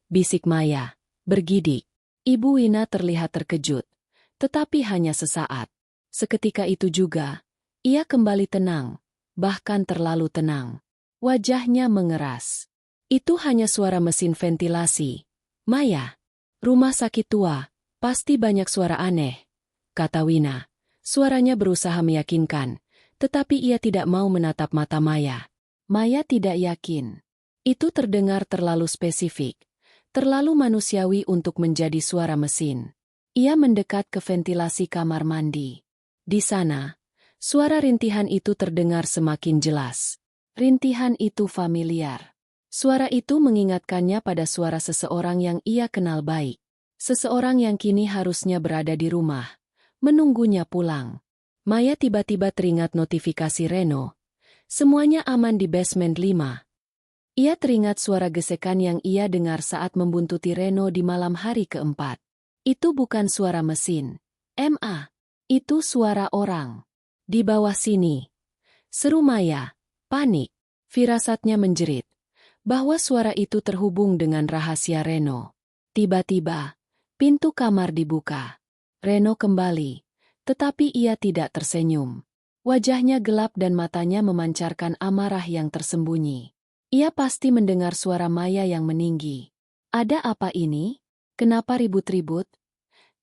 Bisik Maya, bergidik. Ibu Wina terlihat terkejut, tetapi hanya sesaat. Seketika itu juga, ia kembali tenang. Bahkan terlalu tenang. Wajahnya mengeras. Itu hanya suara mesin ventilasi. Maya, rumah sakit tua, pasti banyak suara aneh, kata Wina. Suaranya berusaha meyakinkan, tetapi ia tidak mau menatap mata Maya. Maya tidak yakin. Itu terdengar terlalu spesifik, terlalu manusiawi untuk menjadi suara mesin. Ia mendekat ke ventilasi kamar mandi. Di sana, suara rintihan itu terdengar semakin jelas. Rintihan itu familiar. Suara itu mengingatkannya pada suara seseorang yang ia kenal baik. Seseorang yang kini harusnya berada di rumah, menunggunya pulang. Maya tiba-tiba teringat notifikasi Reno. Semuanya aman di basement 5. Ia teringat suara gesekan yang ia dengar saat membuntuti Reno di malam hari keempat. Itu bukan suara mesin. Itu suara orang. Di bawah sini. Seru Maya. Panik. Firasatnya menjerit. Bahwa suara itu terhubung dengan rahasia Reno. Tiba-tiba, pintu kamar dibuka. Reno kembali. Tetapi ia tidak tersenyum. Wajahnya gelap dan matanya memancarkan amarah yang tersembunyi. Ia pasti mendengar suara Maya yang meninggi. Ada apa ini? Kenapa ribut-ribut?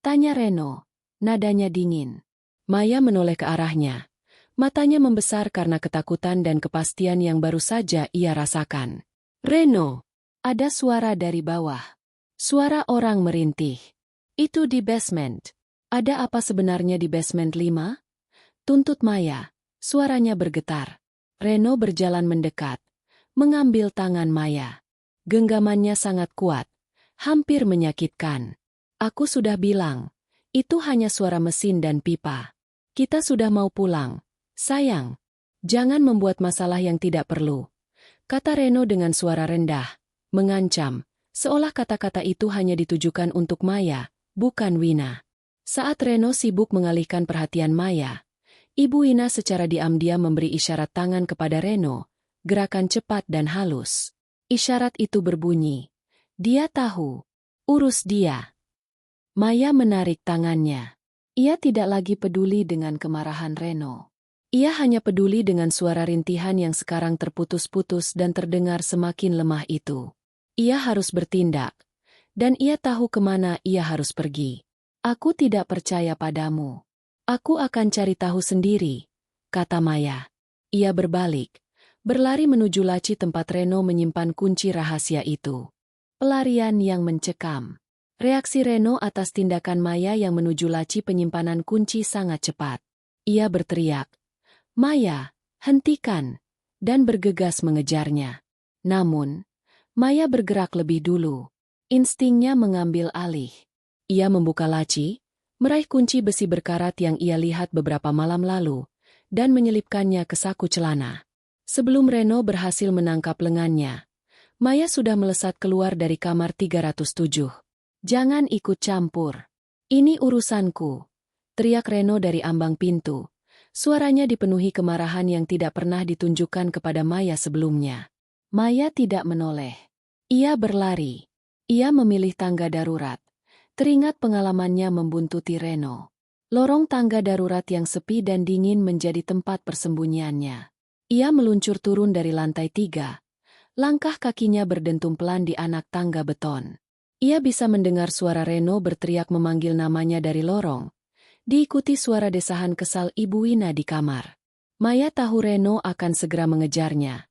Tanya Reno. Nadanya dingin. Maya menoleh ke arahnya. Matanya membesar karena ketakutan dan kepastian yang baru saja ia rasakan. Reno. Ada suara dari bawah. Suara orang merintih. Itu di basement. Ada apa sebenarnya di basement 5? Tuntut Maya. Suaranya bergetar. Reno berjalan mendekat. Mengambil tangan Maya. Genggamannya sangat kuat. Hampir menyakitkan. Aku sudah bilang. Itu hanya suara mesin dan pipa. Kita sudah mau pulang. Sayang. Jangan membuat masalah yang tidak perlu. Kata Reno dengan suara rendah. Mengancam. Seolah kata-kata itu hanya ditujukan untuk Maya, bukan Wina. Saat Reno sibuk mengalihkan perhatian Maya, Ibu Wina secara diam-diam memberi isyarat tangan kepada Reno, gerakan cepat dan halus. Isyarat itu berbunyi, "Dia tahu. Urus dia." Maya menarik tangannya. Ia tidak lagi peduli dengan kemarahan Reno. Ia hanya peduli dengan suara rintihan yang sekarang terputus-putus dan terdengar semakin lemah itu. Ia harus bertindak, dan ia tahu kemana ia harus pergi. Aku tidak percaya padamu. Aku akan cari tahu sendiri, kata Maya. Ia berbalik, berlari menuju laci tempat Reno menyimpan kunci rahasia itu. Pelarian yang mencekam. Reaksi Reno atas tindakan Maya yang menuju laci penyimpanan kunci sangat cepat. Ia berteriak, "Maya, hentikan!" dan bergegas mengejarnya. Namun, Maya bergerak lebih dulu. Instingnya mengambil alih. Ia membuka laci, meraih kunci besi berkarat yang ia lihat beberapa malam lalu, dan menyelipkannya ke saku celana. Sebelum Reno berhasil menangkap lengannya, Maya sudah melesat keluar dari kamar 307. "Jangan ikut campur. Ini urusanku," teriak Reno dari ambang pintu. Suaranya dipenuhi kemarahan yang tidak pernah ditunjukkan kepada Maya sebelumnya. Maya tidak menoleh. Ia berlari. Ia memilih tangga darurat. Teringat pengalamannya membuntuti Reno. Lorong tangga darurat yang sepi dan dingin menjadi tempat persembunyiannya. Ia meluncur turun dari lantai 3. Langkah kakinya berdentum pelan di anak tangga beton. Ia bisa mendengar suara Reno berteriak memanggil namanya dari lorong. Diikuti suara desahan kesal Ibu Wina di kamar. Maya tahu Reno akan segera mengejarnya.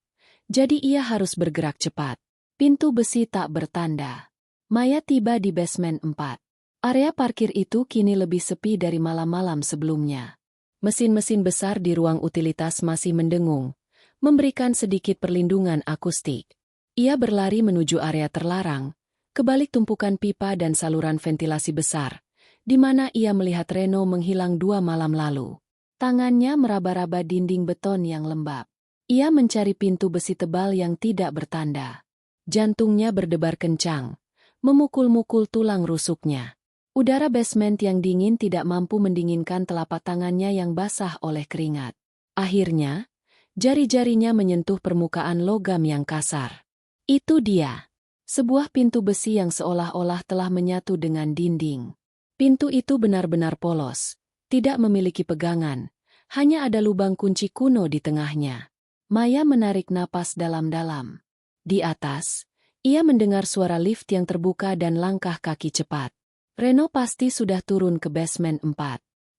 Jadi ia harus bergerak cepat. Pintu besi tak bertanda. Maya tiba di basement 4. Area parkir itu kini lebih sepi dari malam-malam sebelumnya. Mesin-mesin besar di ruang utilitas masih mendengung, memberikan sedikit perlindungan akustik. Ia berlari menuju area terlarang, kebalik tumpukan pipa dan saluran ventilasi besar, di mana ia melihat Reno menghilang 2 malam lalu. Tangannya meraba-raba dinding beton yang lembab. Ia mencari pintu besi tebal yang tidak bertanda. Jantungnya berdebar kencang, memukul-mukul tulang rusuknya. Udara basement yang dingin tidak mampu mendinginkan telapak tangannya yang basah oleh keringat. Akhirnya, jari-jarinya menyentuh permukaan logam yang kasar. Itu dia. Sebuah pintu besi yang seolah-olah telah menyatu dengan dinding. Pintu itu benar-benar polos, tidak memiliki pegangan, hanya ada lubang kunci kuno di tengahnya. Maya menarik napas dalam-dalam. Di atas, ia mendengar suara lift yang terbuka dan langkah kaki cepat. Reno pasti sudah turun ke basement 4.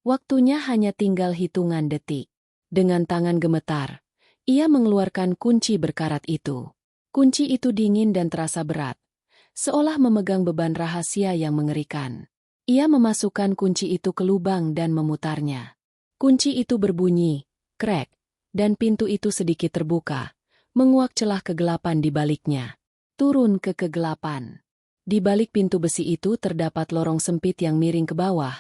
Waktunya hanya tinggal hitungan detik. Dengan tangan gemetar, ia mengeluarkan kunci berkarat itu. Kunci itu dingin dan terasa berat, seolah memegang beban rahasia yang mengerikan. Ia memasukkan kunci itu ke lubang dan memutarnya. Kunci itu berbunyi, krek, dan pintu itu sedikit terbuka, menguak celah kegelapan di baliknya. Turun ke kegelapan. Di balik pintu besi itu terdapat lorong sempit yang miring ke bawah,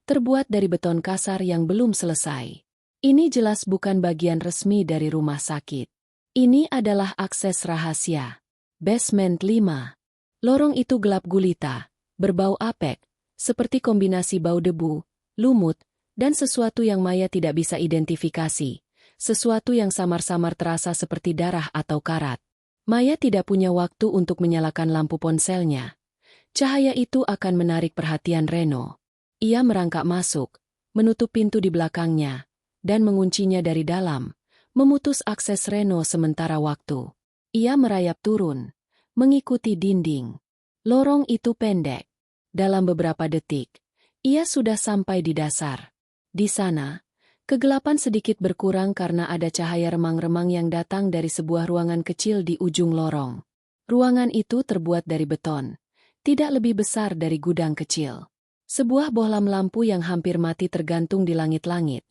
terbuat dari beton kasar yang belum selesai. Ini jelas bukan bagian resmi dari rumah sakit. Ini adalah akses rahasia. Basement 5. Lorong itu gelap gulita, berbau apek, seperti kombinasi bau debu, lumut, dan sesuatu yang Maya tidak bisa identifikasi. Sesuatu yang samar-samar terasa seperti darah atau karat. Maya tidak punya waktu untuk menyalakan lampu ponselnya. Cahaya itu akan menarik perhatian Reno. Ia merangkak masuk, menutup pintu di belakangnya, dan menguncinya dari dalam, memutus akses Reno sementara waktu. Ia merayap turun, mengikuti dinding. Lorong itu pendek. Dalam beberapa detik, ia sudah sampai di dasar. Di sana, kegelapan sedikit berkurang karena ada cahaya remang-remang yang datang dari sebuah ruangan kecil di ujung lorong. Ruangan itu terbuat dari beton, tidak lebih besar dari gudang kecil. Sebuah bohlam lampu yang hampir mati tergantung di langit-langit,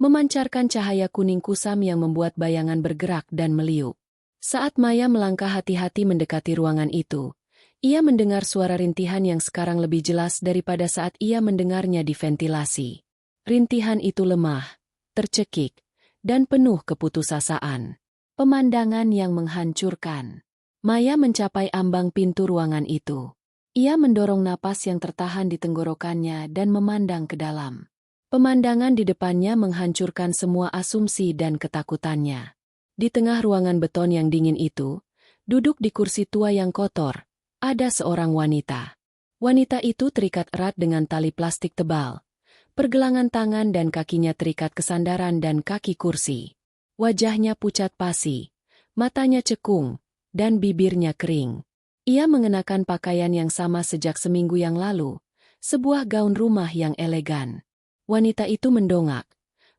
memancarkan cahaya kuning kusam yang membuat bayangan bergerak dan meliuk. Saat Maya melangkah hati-hati mendekati ruangan itu, ia mendengar suara rintihan yang sekarang lebih jelas daripada saat ia mendengarnya di ventilasi. Rintihan itu lemah, tercekik, dan penuh keputusasaan. Pemandangan yang menghancurkan. Maya mencapai ambang pintu ruangan itu. Ia mendorong napas yang tertahan di tenggorokannya dan memandang ke dalam. Pemandangan di depannya menghancurkan semua asumsi dan ketakutannya. Di tengah ruangan beton yang dingin itu, duduk di kursi tua yang kotor, ada seorang wanita. Wanita itu terikat erat dengan tali plastik tebal. Pergelangan tangan dan kakinya terikat ke sandaran dan kaki kursi. Wajahnya pucat pasi, matanya cekung, dan bibirnya kering. Ia mengenakan pakaian yang sama sejak seminggu yang lalu, sebuah gaun rumah yang elegan. Wanita itu mendongak.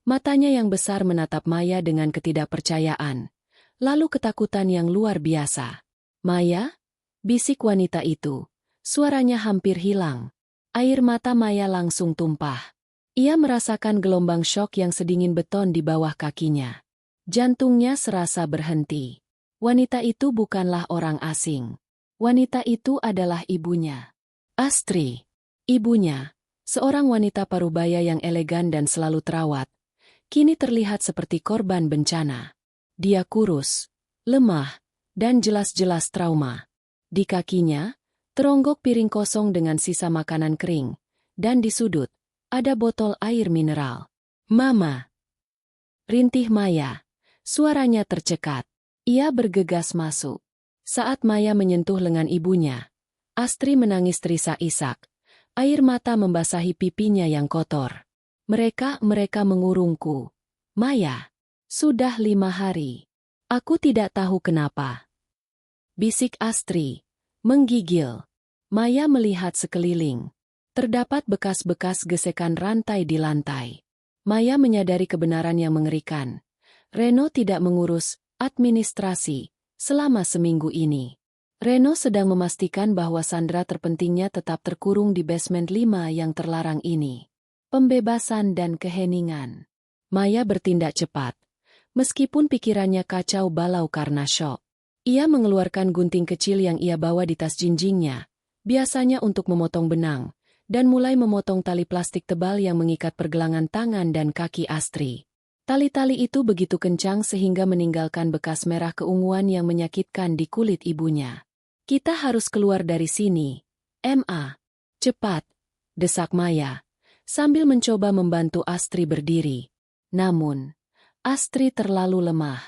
Matanya yang besar menatap Maya dengan ketidakpercayaan, lalu ketakutan yang luar biasa. "Maya?" bisik wanita itu. Suaranya hampir hilang. Air mata Maya langsung tumpah. Ia merasakan gelombang syok yang sedingin beton di bawah kakinya. Jantungnya serasa berhenti. Wanita itu bukanlah orang asing. Wanita itu adalah ibunya. Astri. Ibunya, seorang wanita parubaya yang elegan dan selalu terawat, kini terlihat seperti korban bencana. Dia kurus, lemah, dan jelas-jelas trauma. Di kakinya, teronggok piring kosong dengan sisa makanan kering, dan di sudut, ada botol air mineral. "Mama!" rintih Maya. Suaranya tercekat. Ia bergegas masuk. Saat Maya menyentuh lengan ibunya, Astri menangis terisak-isak. Air mata membasahi pipinya yang kotor. Mereka mengurungku. "Maya, sudah 5 hari. Aku tidak tahu kenapa," bisik Astri, menggigil. Maya melihat sekeliling. Terdapat bekas-bekas gesekan rantai di lantai. Maya menyadari kebenaran yang mengerikan. Reno tidak mengurus administrasi selama seminggu ini. Reno sedang memastikan bahwa sandera terpentingnya tetap terkurung di basement 5 yang terlarang ini. Pembebasan dan keheningan. Maya bertindak cepat. Meskipun pikirannya kacau balau karena syok. Ia mengeluarkan gunting kecil yang ia bawa di tas jinjingnya, biasanya untuk memotong benang, dan mulai memotong tali plastik tebal yang mengikat pergelangan tangan dan kaki Astri. Tali-tali itu begitu kencang sehingga meninggalkan bekas merah keunguan yang menyakitkan di kulit ibunya. "Kita harus keluar dari sini, Ma. Cepat," desak Maya, sambil mencoba membantu Astri berdiri. Namun, Astri terlalu lemah.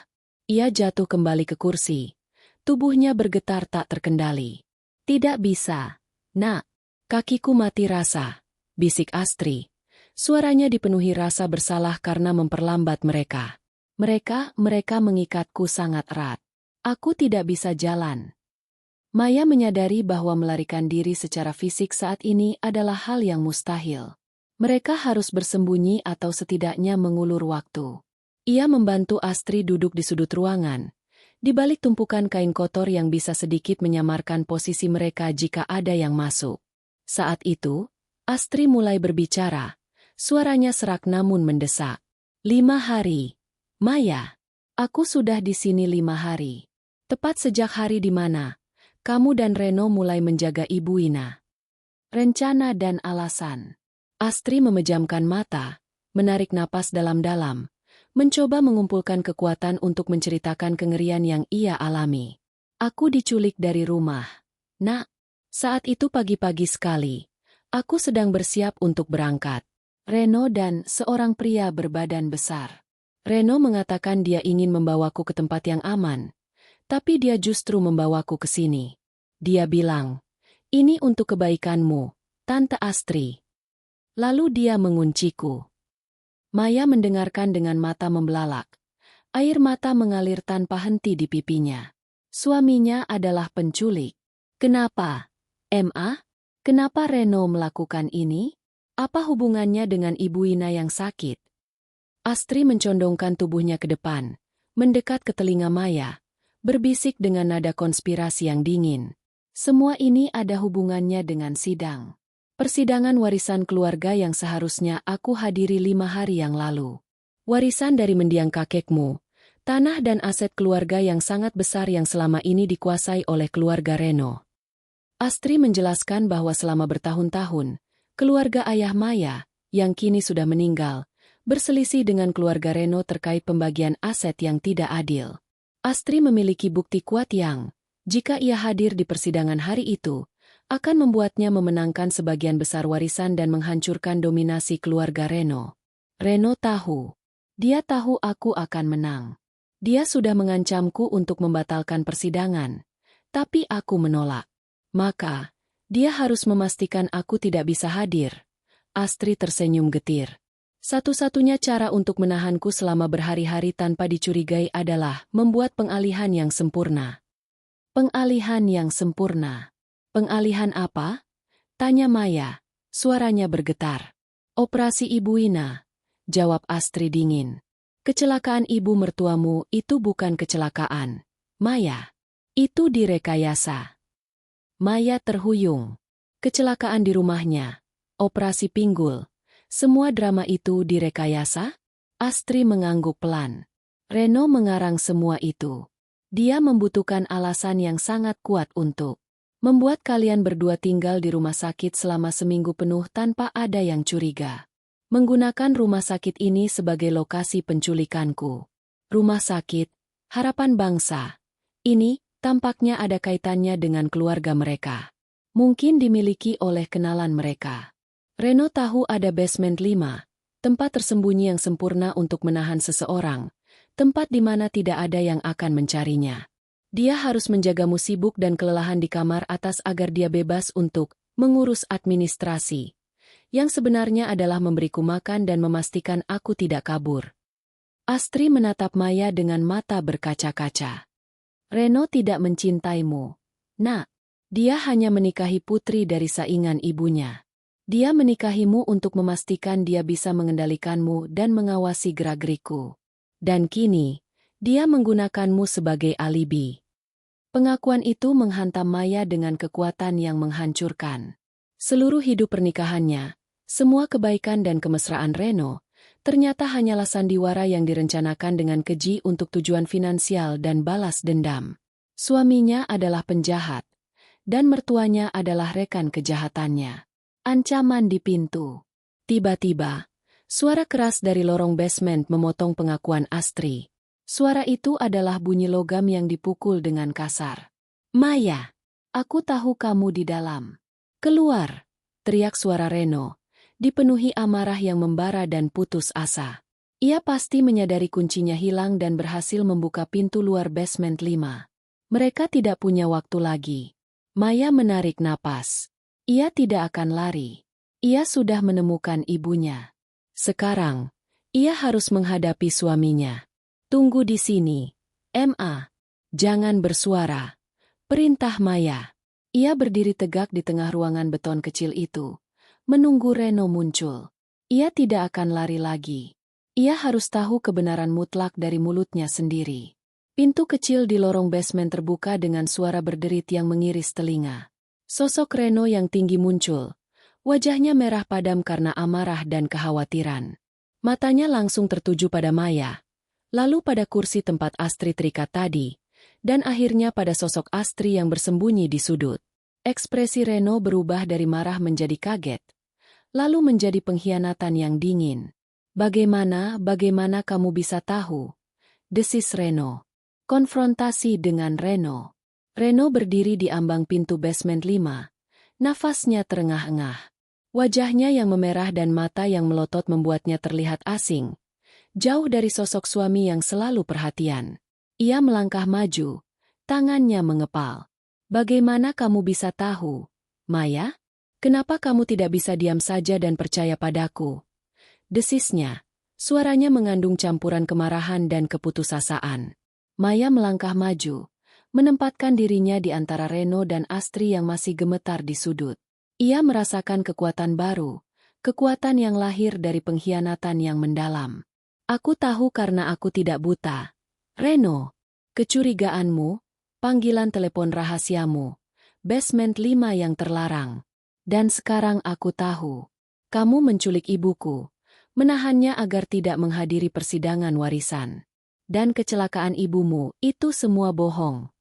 Ia jatuh kembali ke kursi. Tubuhnya bergetar tak terkendali. "Tidak bisa, Nak. Kakiku mati rasa," bisik Astri. Suaranya dipenuhi rasa bersalah karena memperlambat mereka. Mereka mengikatku sangat erat. Aku tidak bisa jalan." Maya menyadari bahwa melarikan diri secara fisik saat ini adalah hal yang mustahil. Mereka harus bersembunyi atau setidaknya mengulur waktu. Ia membantu Astri duduk di sudut ruangan, di balik tumpukan kain kotor yang bisa sedikit menyamarkan posisi mereka jika ada yang masuk. Saat itu, Astri mulai berbicara. Suaranya serak namun mendesak. 5 hari. Maya, aku sudah di sini 5 hari. Tepat sejak hari di mana kamu dan Reno mulai menjaga Ibu Ina. Rencana dan alasan. Astri memejamkan mata, menarik napas dalam-dalam, mencoba mengumpulkan kekuatan untuk menceritakan kengerian yang ia alami. Aku diculik dari rumah. Nak, saat itu pagi-pagi sekali. Aku sedang bersiap untuk berangkat. Reno dan seorang pria berbadan besar. Reno mengatakan dia ingin membawaku ke tempat yang aman, tapi dia justru membawaku ke sini. Dia bilang, "Ini untuk kebaikanmu, Tante Astri." Lalu dia mengunciku. Maya mendengarkan dengan mata membelalak. Air mata mengalir tanpa henti di pipinya. Suaminya adalah penculik. Kenapa? Ma? Kenapa Reno melakukan ini? Apa hubungannya dengan Ibu Ina yang sakit? Astri mencondongkan tubuhnya ke depan, mendekat ke telinga Maya, berbisik dengan nada konspirasi yang dingin. Semua ini ada hubungannya dengan sidang. Persidangan warisan keluarga yang seharusnya aku hadiri 5 hari yang lalu. Warisan dari mendiang kakekmu, tanah dan aset keluarga yang sangat besar yang selama ini dikuasai oleh keluarga Reno. Astri menjelaskan bahwa selama bertahun-tahun, keluarga ayah Maya, yang kini sudah meninggal, berselisih dengan keluarga Reno terkait pembagian aset yang tidak adil. Astri memiliki bukti kuat yang, jika ia hadir di persidangan hari itu, akan membuatnya memenangkan sebagian besar warisan dan menghancurkan dominasi keluarga Reno. Reno tahu. Dia tahu aku akan menang. Dia sudah mengancamku untuk membatalkan persidangan, tapi aku menolak. Maka, dia harus memastikan aku tidak bisa hadir. Astri tersenyum getir. Satu-satunya cara untuk menahanku selama berhari-hari tanpa dicurigai adalah membuat pengalihan yang sempurna. Pengalihan yang sempurna. Pengalihan apa? Tanya Maya, suaranya bergetar. Operasi Ibu Ina, jawab Astri dingin. Kecelakaan ibu mertuamu itu bukan kecelakaan, Maya. Itu direkayasa. Maya terhuyung. Kecelakaan di rumahnya, operasi pinggul, semua drama itu direkayasa? Astri mengangguk pelan. Reno mengarang semua itu. Dia membutuhkan alasan yang sangat kuat untuk membuat kalian berdua tinggal di rumah sakit selama seminggu penuh tanpa ada yang curiga. Menggunakan rumah sakit ini sebagai lokasi penculikanku. Rumah sakit, harapan bangsa. Ini, tampaknya ada kaitannya dengan keluarga mereka. Mungkin dimiliki oleh kenalan mereka. Reno tahu ada basement 5, tempat tersembunyi yang sempurna untuk menahan seseorang, tempat di mana tidak ada yang akan mencarinya. Dia harus menjagamu sibuk dan kelelahan di kamar atas agar dia bebas untuk mengurus administrasi. Yang sebenarnya adalah memberiku makan dan memastikan aku tidak kabur. Astri menatap Maya dengan mata berkaca-kaca. Reno tidak mencintaimu. Nak, dia hanya menikahi putri dari saingan ibunya. Dia menikahimu untuk memastikan dia bisa mengendalikanmu dan mengawasi gerak-gerikku. Dan kini, dia menggunakanmu sebagai alibi. Pengakuan itu menghantam Maya dengan kekuatan yang menghancurkan. Seluruh hidup pernikahannya, semua kebaikan dan kemesraan Reno, ternyata hanyalah sandiwara yang direncanakan dengan keji untuk tujuan finansial dan balas dendam. Suaminya adalah penjahat, dan mertuanya adalah rekan kejahatannya. Ancaman di pintu. Tiba-tiba, suara keras dari lorong basement memotong pengakuan Astri. Suara itu adalah bunyi logam yang dipukul dengan kasar. Maya, aku tahu kamu di dalam. Keluar, teriak suara Reno, dipenuhi amarah yang membara dan putus asa. Ia pasti menyadari kuncinya hilang dan berhasil membuka pintu luar basement 5. Mereka tidak punya waktu lagi. Maya menarik napas. Ia tidak akan lari. Ia sudah menemukan ibunya. Sekarang, ia harus menghadapi suaminya. Tunggu di sini, Ma. Jangan bersuara. Perintah Maya. Ia berdiri tegak di tengah ruangan beton kecil itu, menunggu Reno muncul. Ia tidak akan lari lagi. Ia harus tahu kebenaran mutlak dari mulutnya sendiri. Pintu kecil di lorong basement terbuka dengan suara berderit yang mengiris telinga. Sosok Reno yang tinggi muncul. Wajahnya merah padam karena amarah dan kekhawatiran. Matanya langsung tertuju pada Maya. Lalu pada kursi tempat Astri terikat tadi, dan akhirnya pada sosok Astri yang bersembunyi di sudut. Ekspresi Reno berubah dari marah menjadi kaget. lalu menjadi pengkhianatan yang dingin. Bagaimana kamu bisa tahu? Desis Reno. Konfrontasi dengan Reno. Reno berdiri di ambang pintu basement 5. Nafasnya terengah-engah. Wajahnya yang memerah dan mata yang melotot membuatnya terlihat asing. Jauh dari sosok suami yang selalu perhatian. Ia melangkah maju. Tangannya mengepal. Bagaimana kamu bisa tahu, Maya? Kenapa kamu tidak bisa diam saja dan percaya padaku? Desisnya. Suaranya mengandung campuran kemarahan dan keputusasaan. Maya melangkah maju, menempatkan dirinya di antara Reno dan Astri yang masih gemetar di sudut. Ia merasakan kekuatan baru, kekuatan yang lahir dari pengkhianatan yang mendalam. Aku tahu karena aku tidak buta. Reno, kecurigaanmu, panggilan telepon rahasiamu, basement 5 yang terlarang. Dan sekarang aku tahu, kamu menculik ibuku. Menahannya agar tidak menghadiri persidangan warisan. Dan kecelakaan ibumu, itu semua bohong.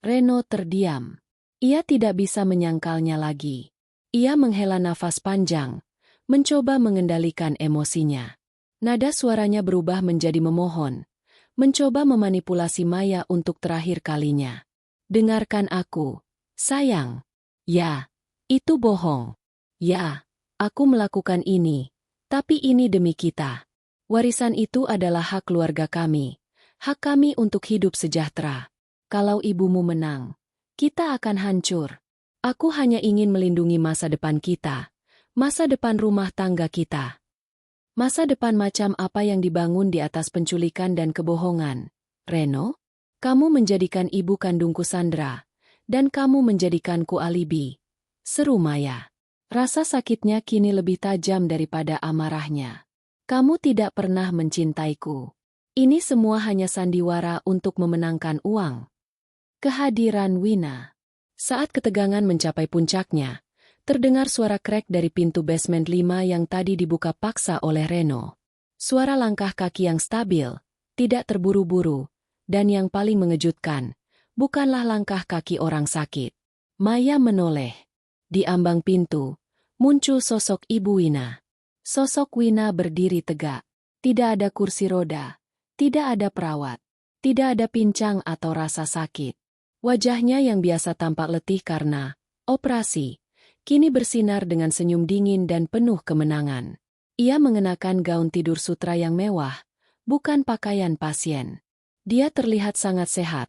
Reno terdiam. Ia tidak bisa menyangkalnya lagi. Ia menghela nafas panjang, mencoba mengendalikan emosinya. Nada suaranya berubah menjadi memohon, mencoba memanipulasi Maya untuk terakhir kalinya. Dengarkan aku, sayang. Ya, itu bohong. Ya, aku melakukan ini. Tapi ini demi kita. Warisan itu adalah hak keluarga kami. Hak kami untuk hidup sejahtera. Kalau ibumu menang, kita akan hancur. Aku hanya ingin melindungi masa depan kita. Masa depan rumah tangga kita. Masa depan macam apa yang dibangun di atas penculikan dan kebohongan. Reno, kamu menjadikan ibu kandungku sandera. Dan kamu menjadikanku alibi. Seru Maya. Rasa sakitnya kini lebih tajam daripada amarahnya. Kamu tidak pernah mencintaiku. Ini semua hanya sandiwara untuk memenangkan uang. Kehadiran Wina. Saat ketegangan mencapai puncaknya, terdengar suara krek dari pintu basement 5 yang tadi dibuka paksa oleh Reno. Suara langkah kaki yang stabil, tidak terburu-buru, dan yang paling mengejutkan, bukanlah langkah kaki orang sakit. Maya menoleh. Di ambang pintu, muncul sosok Ibu Wina. Sosok Wina berdiri tegak. Tidak ada kursi roda, tidak ada perawat, tidak ada pincang atau rasa sakit. Wajahnya yang biasa tampak letih karena operasi, kini bersinar dengan senyum dingin dan penuh kemenangan. Ia mengenakan gaun tidur sutra yang mewah, bukan pakaian pasien. Dia terlihat sangat sehat,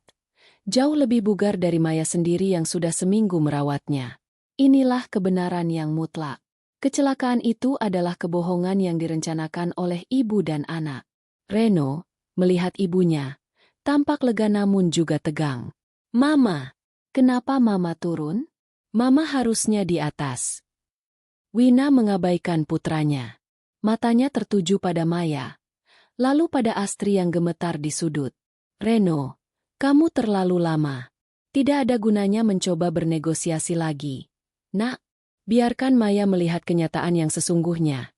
jauh lebih bugar dari Maya sendiri yang sudah seminggu merawatnya. Inilah kebenaran yang mutlak. Kecelakaan itu adalah kebohongan yang direncanakan oleh ibu dan anak. Reno, melihat ibunya, tampak lega namun juga tegang. Mama, kenapa Mama turun? Mama harusnya di atas. Wina mengabaikan putranya. Matanya tertuju pada Maya, lalu pada Astri yang gemetar di sudut. Reno, kamu terlalu lama. Tidak ada gunanya mencoba bernegosiasi lagi. Nak, biarkan Maya melihat kenyataan yang sesungguhnya,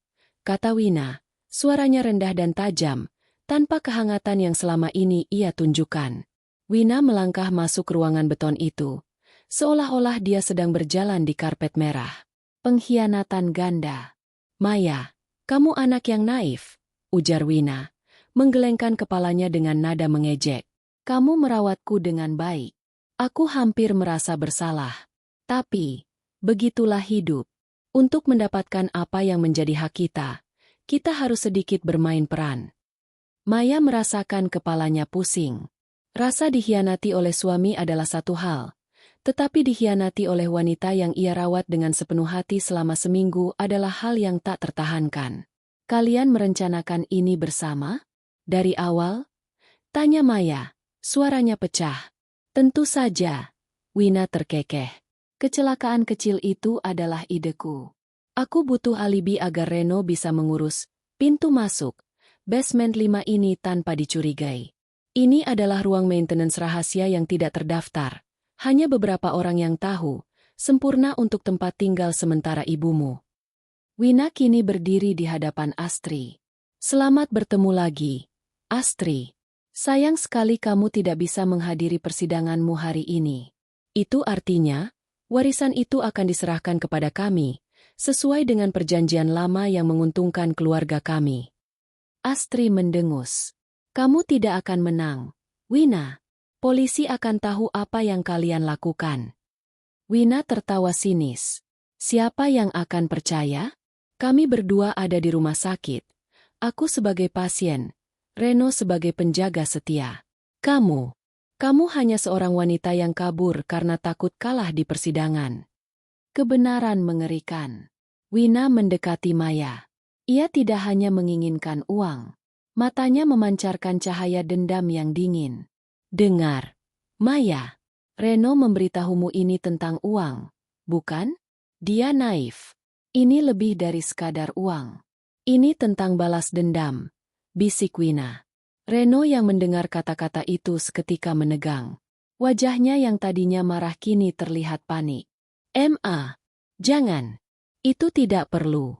kata Wina, suaranya rendah dan tajam, tanpa kehangatan yang selama ini ia tunjukkan. Wina melangkah masuk ruangan beton itu, seolah-olah dia sedang berjalan di karpet merah. Pengkhianatan ganda. Maya, kamu anak yang naif, ujar Wina, menggelengkan kepalanya dengan nada mengejek. Kamu merawatku dengan baik. Aku hampir merasa bersalah. Tapi begitulah hidup. Untuk mendapatkan apa yang menjadi hak kita, kita harus sedikit bermain peran. Maya merasakan kepalanya pusing. Rasa dikhianati oleh suami adalah satu hal, tetapi dikhianati oleh wanita yang ia rawat dengan sepenuh hati selama seminggu adalah hal yang tak tertahankan. Kalian merencanakan ini bersama? Dari awal? Tanya Maya, suaranya pecah. Tentu saja, Wina terkekeh. Kecelakaan kecil itu adalah ideku. Aku butuh alibi agar Reno bisa mengurus pintu masuk basement 5 ini tanpa dicurigai. Ini adalah ruang maintenance rahasia yang tidak terdaftar. Hanya beberapa orang yang tahu, sempurna untuk tempat tinggal sementara ibumu. Wina kini berdiri di hadapan Astri. Selamat bertemu lagi, Astri. Sayang sekali kamu tidak bisa menghadiri persidanganmu hari ini. Itu artinya, warisan itu akan diserahkan kepada kami, sesuai dengan perjanjian lama yang menguntungkan keluarga kami. Astri mendengus. Kamu tidak akan menang, Wina. Polisi akan tahu apa yang kalian lakukan. Wina tertawa sinis. Siapa yang akan percaya? Kami berdua ada di rumah sakit. Aku sebagai pasien, Reno sebagai penjaga setia. Kamu hanya seorang wanita yang kabur karena takut kalah di persidangan. Kebenaran mengerikan. Wina mendekati Maya. Ia tidak hanya menginginkan uang. Matanya memancarkan cahaya dendam yang dingin. Dengar, Maya. Reno memberitahumu ini tentang uang, bukan? Dia naif. Ini lebih dari sekadar uang. Ini tentang balas dendam, bisik Wina. Reno yang mendengar kata-kata itu seketika menegang. Wajahnya yang tadinya marah kini terlihat panik. Jangan. Itu tidak perlu.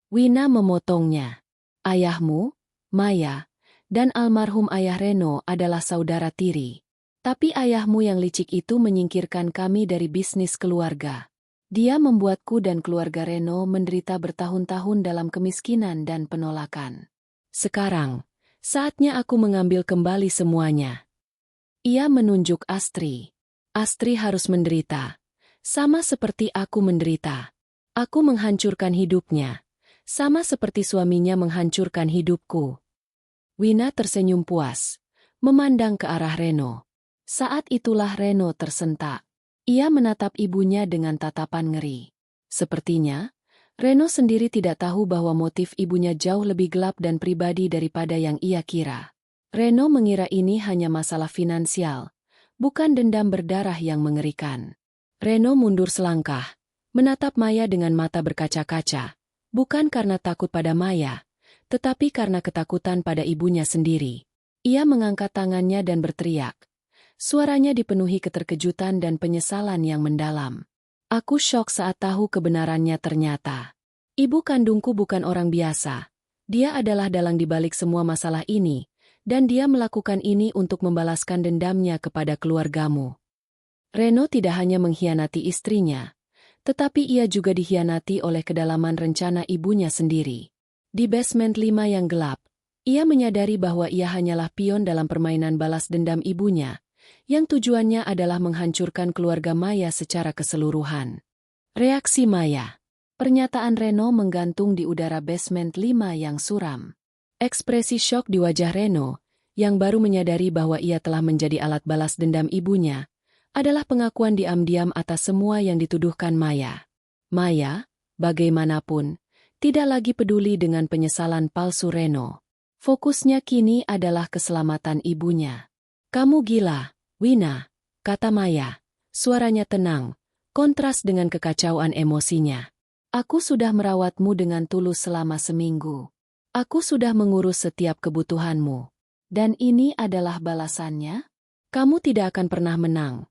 Wina memotongnya. Ayahmu, Maya, dan almarhum ayah Reno adalah saudara tiri. Tapi ayahmu yang licik itu menyingkirkan kami dari bisnis keluarga. Dia membuatku dan keluarga Reno menderita bertahun-tahun dalam kemiskinan dan penolakan. Sekarang, saatnya aku mengambil kembali semuanya. Ia menunjuk Astri. Astri harus menderita. Sama seperti aku menderita. Aku menghancurkan hidupnya. Sama seperti suaminya menghancurkan hidupku. Wina tersenyum puas. Memandang ke arah Reno. Saat itulah Reno tersentak. Ia menatap ibunya dengan tatapan ngeri. Sepertinya, Reno sendiri tidak tahu bahwa motif ibunya jauh lebih gelap dan pribadi daripada yang ia kira. Reno mengira ini hanya masalah finansial, bukan dendam berdarah yang mengerikan. Reno mundur selangkah, menatap Maya dengan mata berkaca-kaca, bukan karena takut pada Maya, tetapi karena ketakutan pada ibunya sendiri. Ia mengangkat tangannya dan berteriak. Suaranya dipenuhi keterkejutan dan penyesalan yang mendalam. Aku syok saat tahu kebenarannya ternyata. Ibu kandungku bukan orang biasa. Dia adalah dalang di balik semua masalah ini, dan dia melakukan ini untuk membalaskan dendamnya kepada keluargamu. Reno tidak hanya mengkhianati istrinya, tetapi ia juga dikhianati oleh kedalaman rencana ibunya sendiri. Di basement 5 yang gelap, ia menyadari bahwa ia hanyalah pion dalam permainan balas dendam ibunya, yang tujuannya adalah menghancurkan keluarga Maya secara keseluruhan. Reaksi Maya. Pernyataan Reno menggantung di udara basement 5 yang suram. Ekspresi syok di wajah Reno, yang baru menyadari bahwa ia telah menjadi alat balas dendam ibunya, adalah pengakuan diam-diam atas semua yang dituduhkan Maya. Maya, bagaimanapun, tidak lagi peduli dengan penyesalan palsu Reno. Fokusnya kini adalah keselamatan ibunya. Kamu gila, Wina, kata Maya. Suaranya tenang, kontras dengan kekacauan emosinya. Aku sudah merawatmu dengan tulus selama seminggu. Aku sudah mengurus setiap kebutuhanmu. Dan ini adalah balasannya? Kamu tidak akan pernah menang.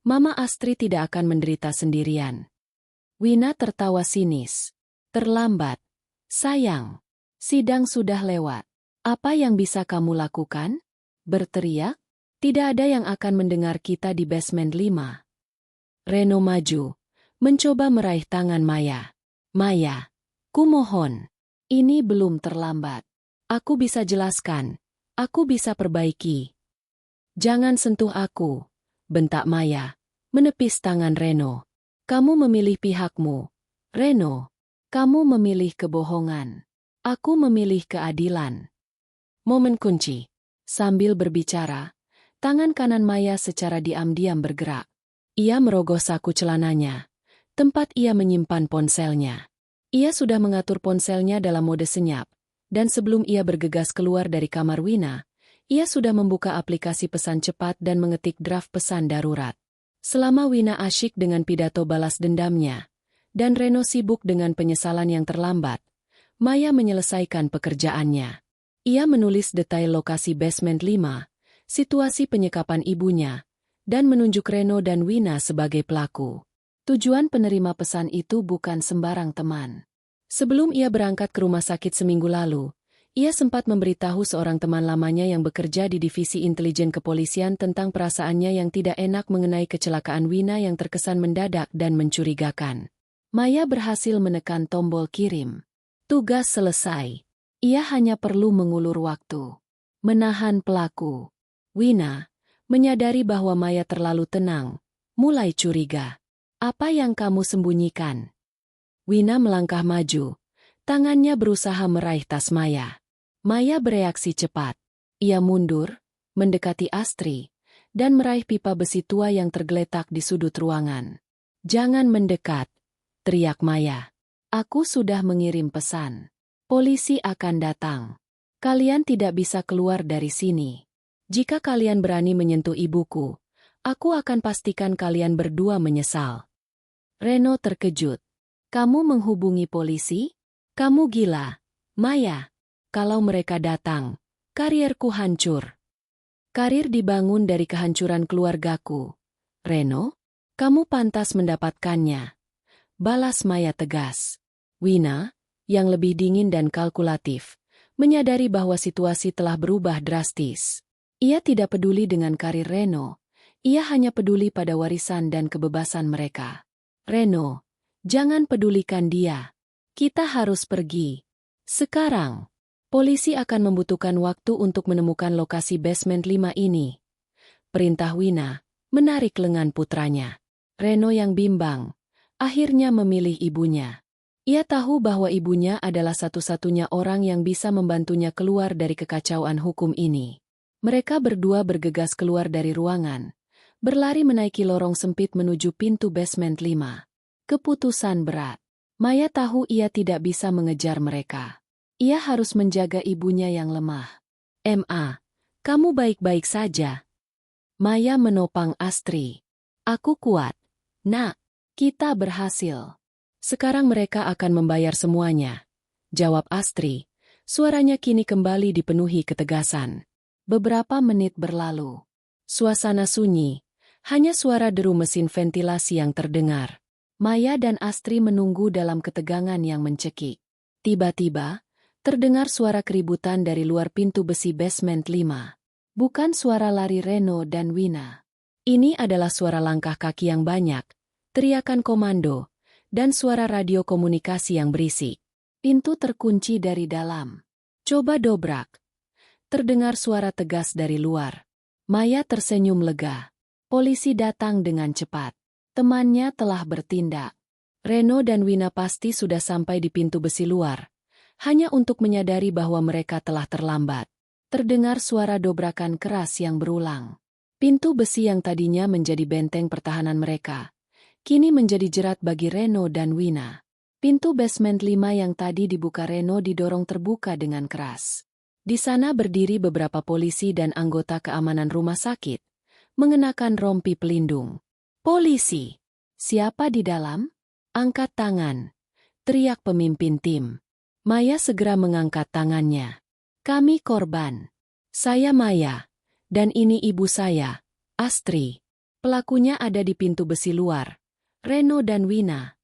Mama Astri tidak akan menderita sendirian. Wina tertawa sinis. Terlambat. Sayang. Sidang sudah lewat. Apa yang bisa kamu lakukan? Berteriak? Tidak ada yang akan mendengar kita di basement 5. Reno maju, mencoba meraih tangan Maya. Maya, kumohon. Ini belum terlambat. Aku bisa jelaskan. Aku bisa perbaiki. Jangan sentuh aku, bentak Maya, menepis tangan Reno. Kamu memilih pihakmu. Reno, kamu memilih kebohongan. Aku memilih keadilan. Momen kunci. Sambil berbicara, tangan kanan Maya secara diam-diam bergerak. Ia merogoh saku celananya, tempat ia menyimpan ponselnya. Ia sudah mengatur ponselnya dalam mode senyap, dan sebelum ia bergegas keluar dari kamar Wina, ia sudah membuka aplikasi pesan cepat dan mengetik draft pesan darurat. Selama Wina asyik dengan pidato balas dendamnya, dan Reno sibuk dengan penyesalan yang terlambat, Maya menyelesaikan pekerjaannya. Ia menulis detail lokasi basement 5, situasi penyekapan ibunya, dan menunjuk Reno dan Wina sebagai pelaku. Tujuan penerima pesan itu bukan sembarang teman. Sebelum ia berangkat ke rumah sakit seminggu lalu, ia sempat memberitahu seorang teman lamanya yang bekerja di divisi intelijen kepolisian tentang perasaannya yang tidak enak mengenai kecelakaan Wina yang terkesan mendadak dan mencurigakan. Maya berhasil menekan tombol kirim. Tugas selesai. Ia hanya perlu mengulur waktu. Menahan pelaku. Wina, menyadari bahwa Maya terlalu tenang, mulai curiga. Apa yang kamu sembunyikan? Wina melangkah maju. Tangannya berusaha meraih tas Maya. Maya bereaksi cepat. Ia mundur, mendekati Astri, dan meraih pipa besi tua yang tergeletak di sudut ruangan. Jangan mendekat, teriak Maya. Aku sudah mengirim pesan. Polisi akan datang. Kalian tidak bisa keluar dari sini. Jika kalian berani menyentuh ibuku, aku akan pastikan kalian berdua menyesal. Reno terkejut. Kamu menghubungi polisi? Kamu gila, Maya. Kalau mereka datang, karierku hancur. Karir dibangun dari kehancuran keluargaku. Reno, kamu pantas mendapatkannya. Balas Maya tegas. Wina, yang lebih dingin dan kalkulatif, menyadari bahwa situasi telah berubah drastis. Ia tidak peduli dengan karir Reno, ia hanya peduli pada warisan dan kebebasan mereka. Reno, jangan pedulikan dia. Kita harus pergi. Sekarang, polisi akan membutuhkan waktu untuk menemukan lokasi basement 5 ini. Perintah Wina, menarik lengan putranya. Reno yang bimbang, akhirnya memilih ibunya. Ia tahu bahwa ibunya adalah satu-satunya orang yang bisa membantunya keluar dari kekacauan hukum ini. Mereka berdua bergegas keluar dari ruangan, berlari menaiki lorong sempit menuju pintu basement 5. Keputusan berat. Maya tahu ia tidak bisa mengejar mereka. Ia harus menjaga ibunya yang lemah. Ma, kamu baik-baik saja. Maya menopang Astri. Aku kuat. Nak, kita berhasil. Sekarang mereka akan membayar semuanya. Jawab Astri. Suaranya kini kembali dipenuhi ketegasan. Beberapa menit berlalu. Suasana sunyi. Hanya suara deru mesin ventilasi yang terdengar. Maya dan Astri menunggu dalam ketegangan yang mencekik. Tiba-tiba, terdengar suara keributan dari luar pintu besi basement 5. Bukan suara lari Reno dan Wina. Ini adalah suara langkah kaki yang banyak, teriakan komando, dan suara radio komunikasi yang berisik. Pintu terkunci dari dalam. Coba dobrak. Terdengar suara tegas dari luar. Maya tersenyum lega. Polisi datang dengan cepat. Temannya telah bertindak. Reno dan Wina pasti sudah sampai di pintu besi luar, hanya untuk menyadari bahwa mereka telah terlambat. Terdengar suara dobrakan keras yang berulang. Pintu besi yang tadinya menjadi benteng pertahanan mereka, kini menjadi jerat bagi Reno dan Wina. Pintu basement 5 yang tadi dibuka Reno didorong terbuka dengan keras. Di sana berdiri beberapa polisi dan anggota keamanan rumah sakit, mengenakan rompi pelindung. Polisi! Siapa di dalam? Angkat tangan, teriak pemimpin tim. Maya segera mengangkat tangannya. Kami korban. Saya Maya, dan ini ibu saya, Astri. Pelakunya ada di pintu besi luar, Reno dan Wina.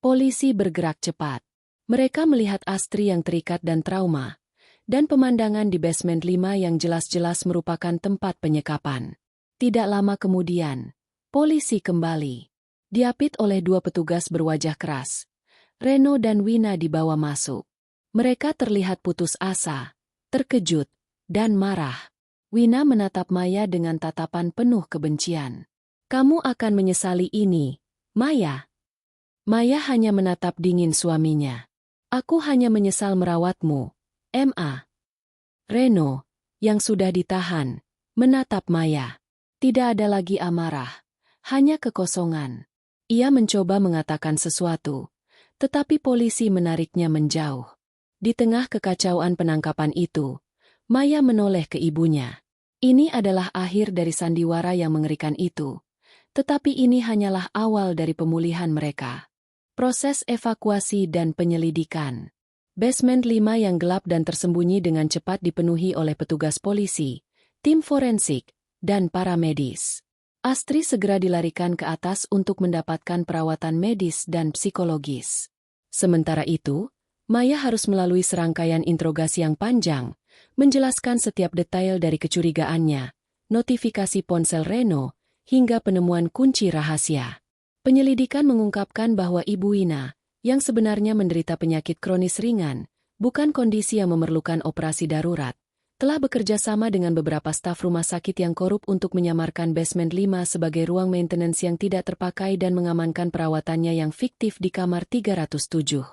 Polisi bergerak cepat. Mereka melihat Astri yang terikat dan trauma, dan pemandangan di basement 5 yang jelas-jelas merupakan tempat penyekapan. Tidak lama kemudian, polisi kembali. Diapit oleh 2 petugas berwajah keras. Reno dan Wina dibawa masuk. Mereka terlihat putus asa, terkejut, dan marah. Wina menatap Maya dengan tatapan penuh kebencian. Kamu akan menyesali ini, Maya. Maya hanya menatap dingin suaminya. Aku hanya menyesal merawatmu, Ma. Reno, yang sudah ditahan, menatap Maya. Tidak ada lagi amarah, hanya kekosongan. Ia mencoba mengatakan sesuatu, tetapi polisi menariknya menjauh. Di tengah kekacauan penangkapan itu, Maya menoleh ke ibunya. Ini adalah akhir dari sandiwara yang mengerikan itu, tetapi ini hanyalah awal dari pemulihan mereka. Proses evakuasi dan penyelidikan. Basement 5 yang gelap dan tersembunyi dengan cepat dipenuhi oleh petugas polisi, tim forensik, dan para medis. Astri segera dilarikan ke atas untuk mendapatkan perawatan medis dan psikologis. Sementara itu, Maya harus melalui serangkaian interogasi yang panjang, menjelaskan setiap detail dari kecurigaannya, notifikasi ponsel Reno, hingga penemuan kunci rahasia. Penyelidikan mengungkapkan bahwa Ibu Wina, yang sebenarnya menderita penyakit kronis ringan, bukan kondisi yang memerlukan operasi darurat, telah bekerja sama dengan beberapa staf rumah sakit yang korup untuk menyamarkan basement 5 sebagai ruang maintenance yang tidak terpakai dan mengamankan perawatannya yang fiktif di kamar 307.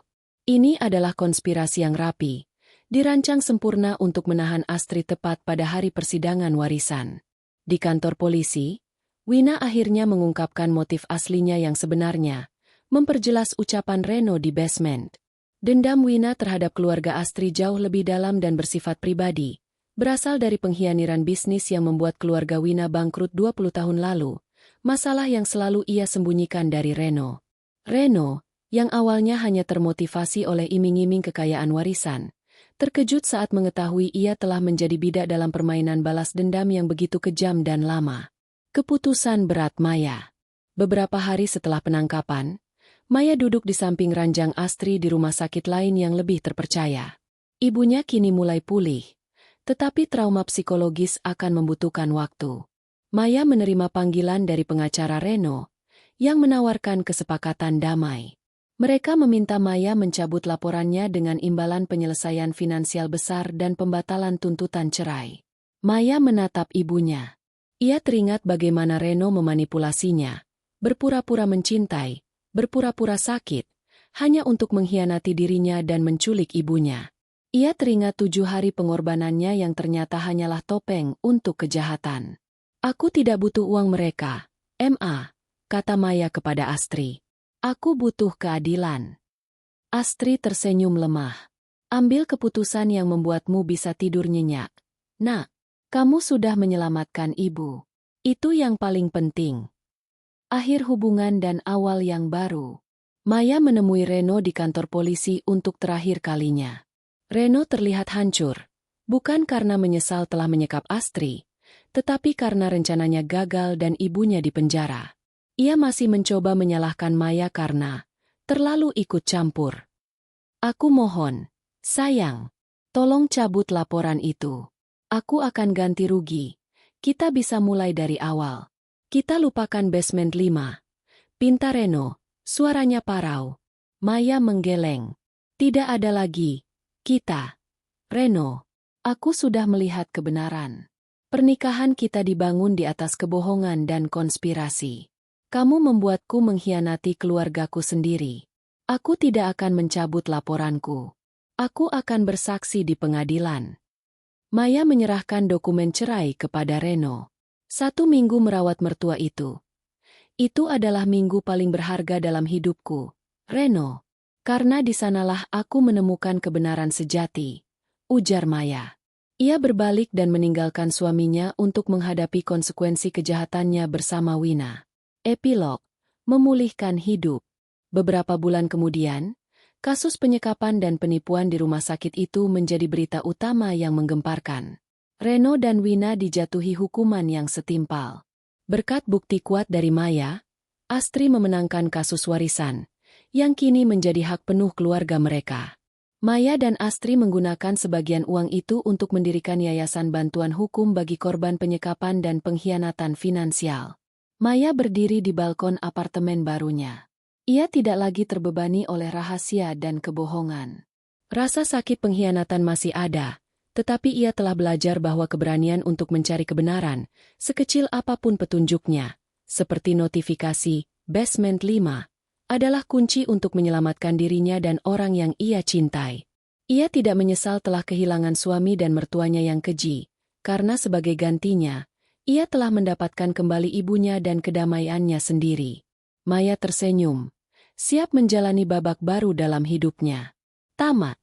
Ini adalah konspirasi yang rapi, dirancang sempurna untuk menahan Astrid tepat pada hari persidangan warisan. Di kantor polisi, Wina akhirnya mengungkapkan motif aslinya yang sebenarnya, memperjelas ucapan Reno di basement. Dendam Wina terhadap keluarga Astrid jauh lebih dalam dan bersifat pribadi, berasal dari pengkhianatan bisnis yang membuat keluarga Wina bangkrut 20 tahun lalu, masalah yang selalu ia sembunyikan dari Reno. Reno, yang awalnya hanya termotivasi oleh iming-iming kekayaan warisan, terkejut saat mengetahui ia telah menjadi bidak dalam permainan balas dendam yang begitu kejam dan lama. Keputusan berat Maya. Beberapa hari setelah penangkapan, Maya duduk di samping ranjang Astrid di rumah sakit lain yang lebih terpercaya. Ibunya kini mulai pulih, tetapi trauma psikologis akan membutuhkan waktu. Maya menerima panggilan dari pengacara Reno, yang menawarkan kesepakatan damai. Mereka meminta Maya mencabut laporannya dengan imbalan penyelesaian finansial besar dan pembatalan tuntutan cerai. Maya menatap ibunya. Ia teringat bagaimana Reno memanipulasinya, berpura-pura mencintai, berpura-pura sakit, hanya untuk mengkhianati dirinya dan menculik ibunya. Ia teringat 7 hari pengorbanannya yang ternyata hanyalah topeng untuk kejahatan. Aku tidak butuh uang mereka, Ma, kata Maya kepada Astrid. Aku butuh keadilan. Astrid tersenyum lemah. Ambil keputusan yang membuatmu bisa tidur nyenyak. Nak, kamu sudah menyelamatkan ibu. Itu yang paling penting. Akhir hubungan dan awal yang baru. Maya menemui Reno di kantor polisi untuk terakhir kalinya. Reno terlihat hancur, bukan karena menyesal telah menyekap Astrid, tetapi karena rencananya gagal dan ibunya dipenjara. Ia masih mencoba menyalahkan Maya karena terlalu ikut campur. Aku mohon, sayang, tolong cabut laporan itu. Aku akan ganti rugi. Kita bisa mulai dari awal. Kita lupakan basement 5. Pinta Reno, suaranya parau. Maya menggeleng. Tidak ada lagi. Kita. Reno, aku sudah melihat kebenaran. Pernikahan kita dibangun di atas kebohongan dan konspirasi. Kamu membuatku mengkhianati keluargaku sendiri. Aku tidak akan mencabut laporanku. Aku akan bersaksi di pengadilan. Maya menyerahkan dokumen cerai kepada Reno. 1 minggu merawat mertua itu. Itu adalah minggu paling berharga dalam hidupku, Reno. Karena di sanalah aku menemukan kebenaran sejati, ujar Maya. Ia berbalik dan meninggalkan suaminya untuk menghadapi konsekuensi kejahatannya bersama Wina. Epilog, memulihkan hidup. Beberapa bulan kemudian, kasus penyekapan dan penipuan di rumah sakit itu menjadi berita utama yang menggemparkan. Reno dan Wina dijatuhi hukuman yang setimpal. Berkat bukti kuat dari Maya, Astrid memenangkan kasus warisan, yang kini menjadi hak penuh keluarga mereka. Maya dan Astrid menggunakan sebagian uang itu untuk mendirikan yayasan bantuan hukum bagi korban penyekapan dan pengkhianatan finansial. Maya berdiri di balkon apartemen barunya. Ia tidak lagi terbebani oleh rahasia dan kebohongan. Rasa sakit pengkhianatan masih ada, tetapi ia telah belajar bahwa keberanian untuk mencari kebenaran, sekecil apapun petunjuknya, seperti notifikasi basement 5, adalah kunci untuk menyelamatkan dirinya dan orang yang ia cintai. Ia tidak menyesal telah kehilangan suami dan mertuanya yang keji, karena sebagai gantinya, ia telah mendapatkan kembali ibunya dan kedamaiannya sendiri. Maya tersenyum, siap menjalani babak baru dalam hidupnya. Tamat.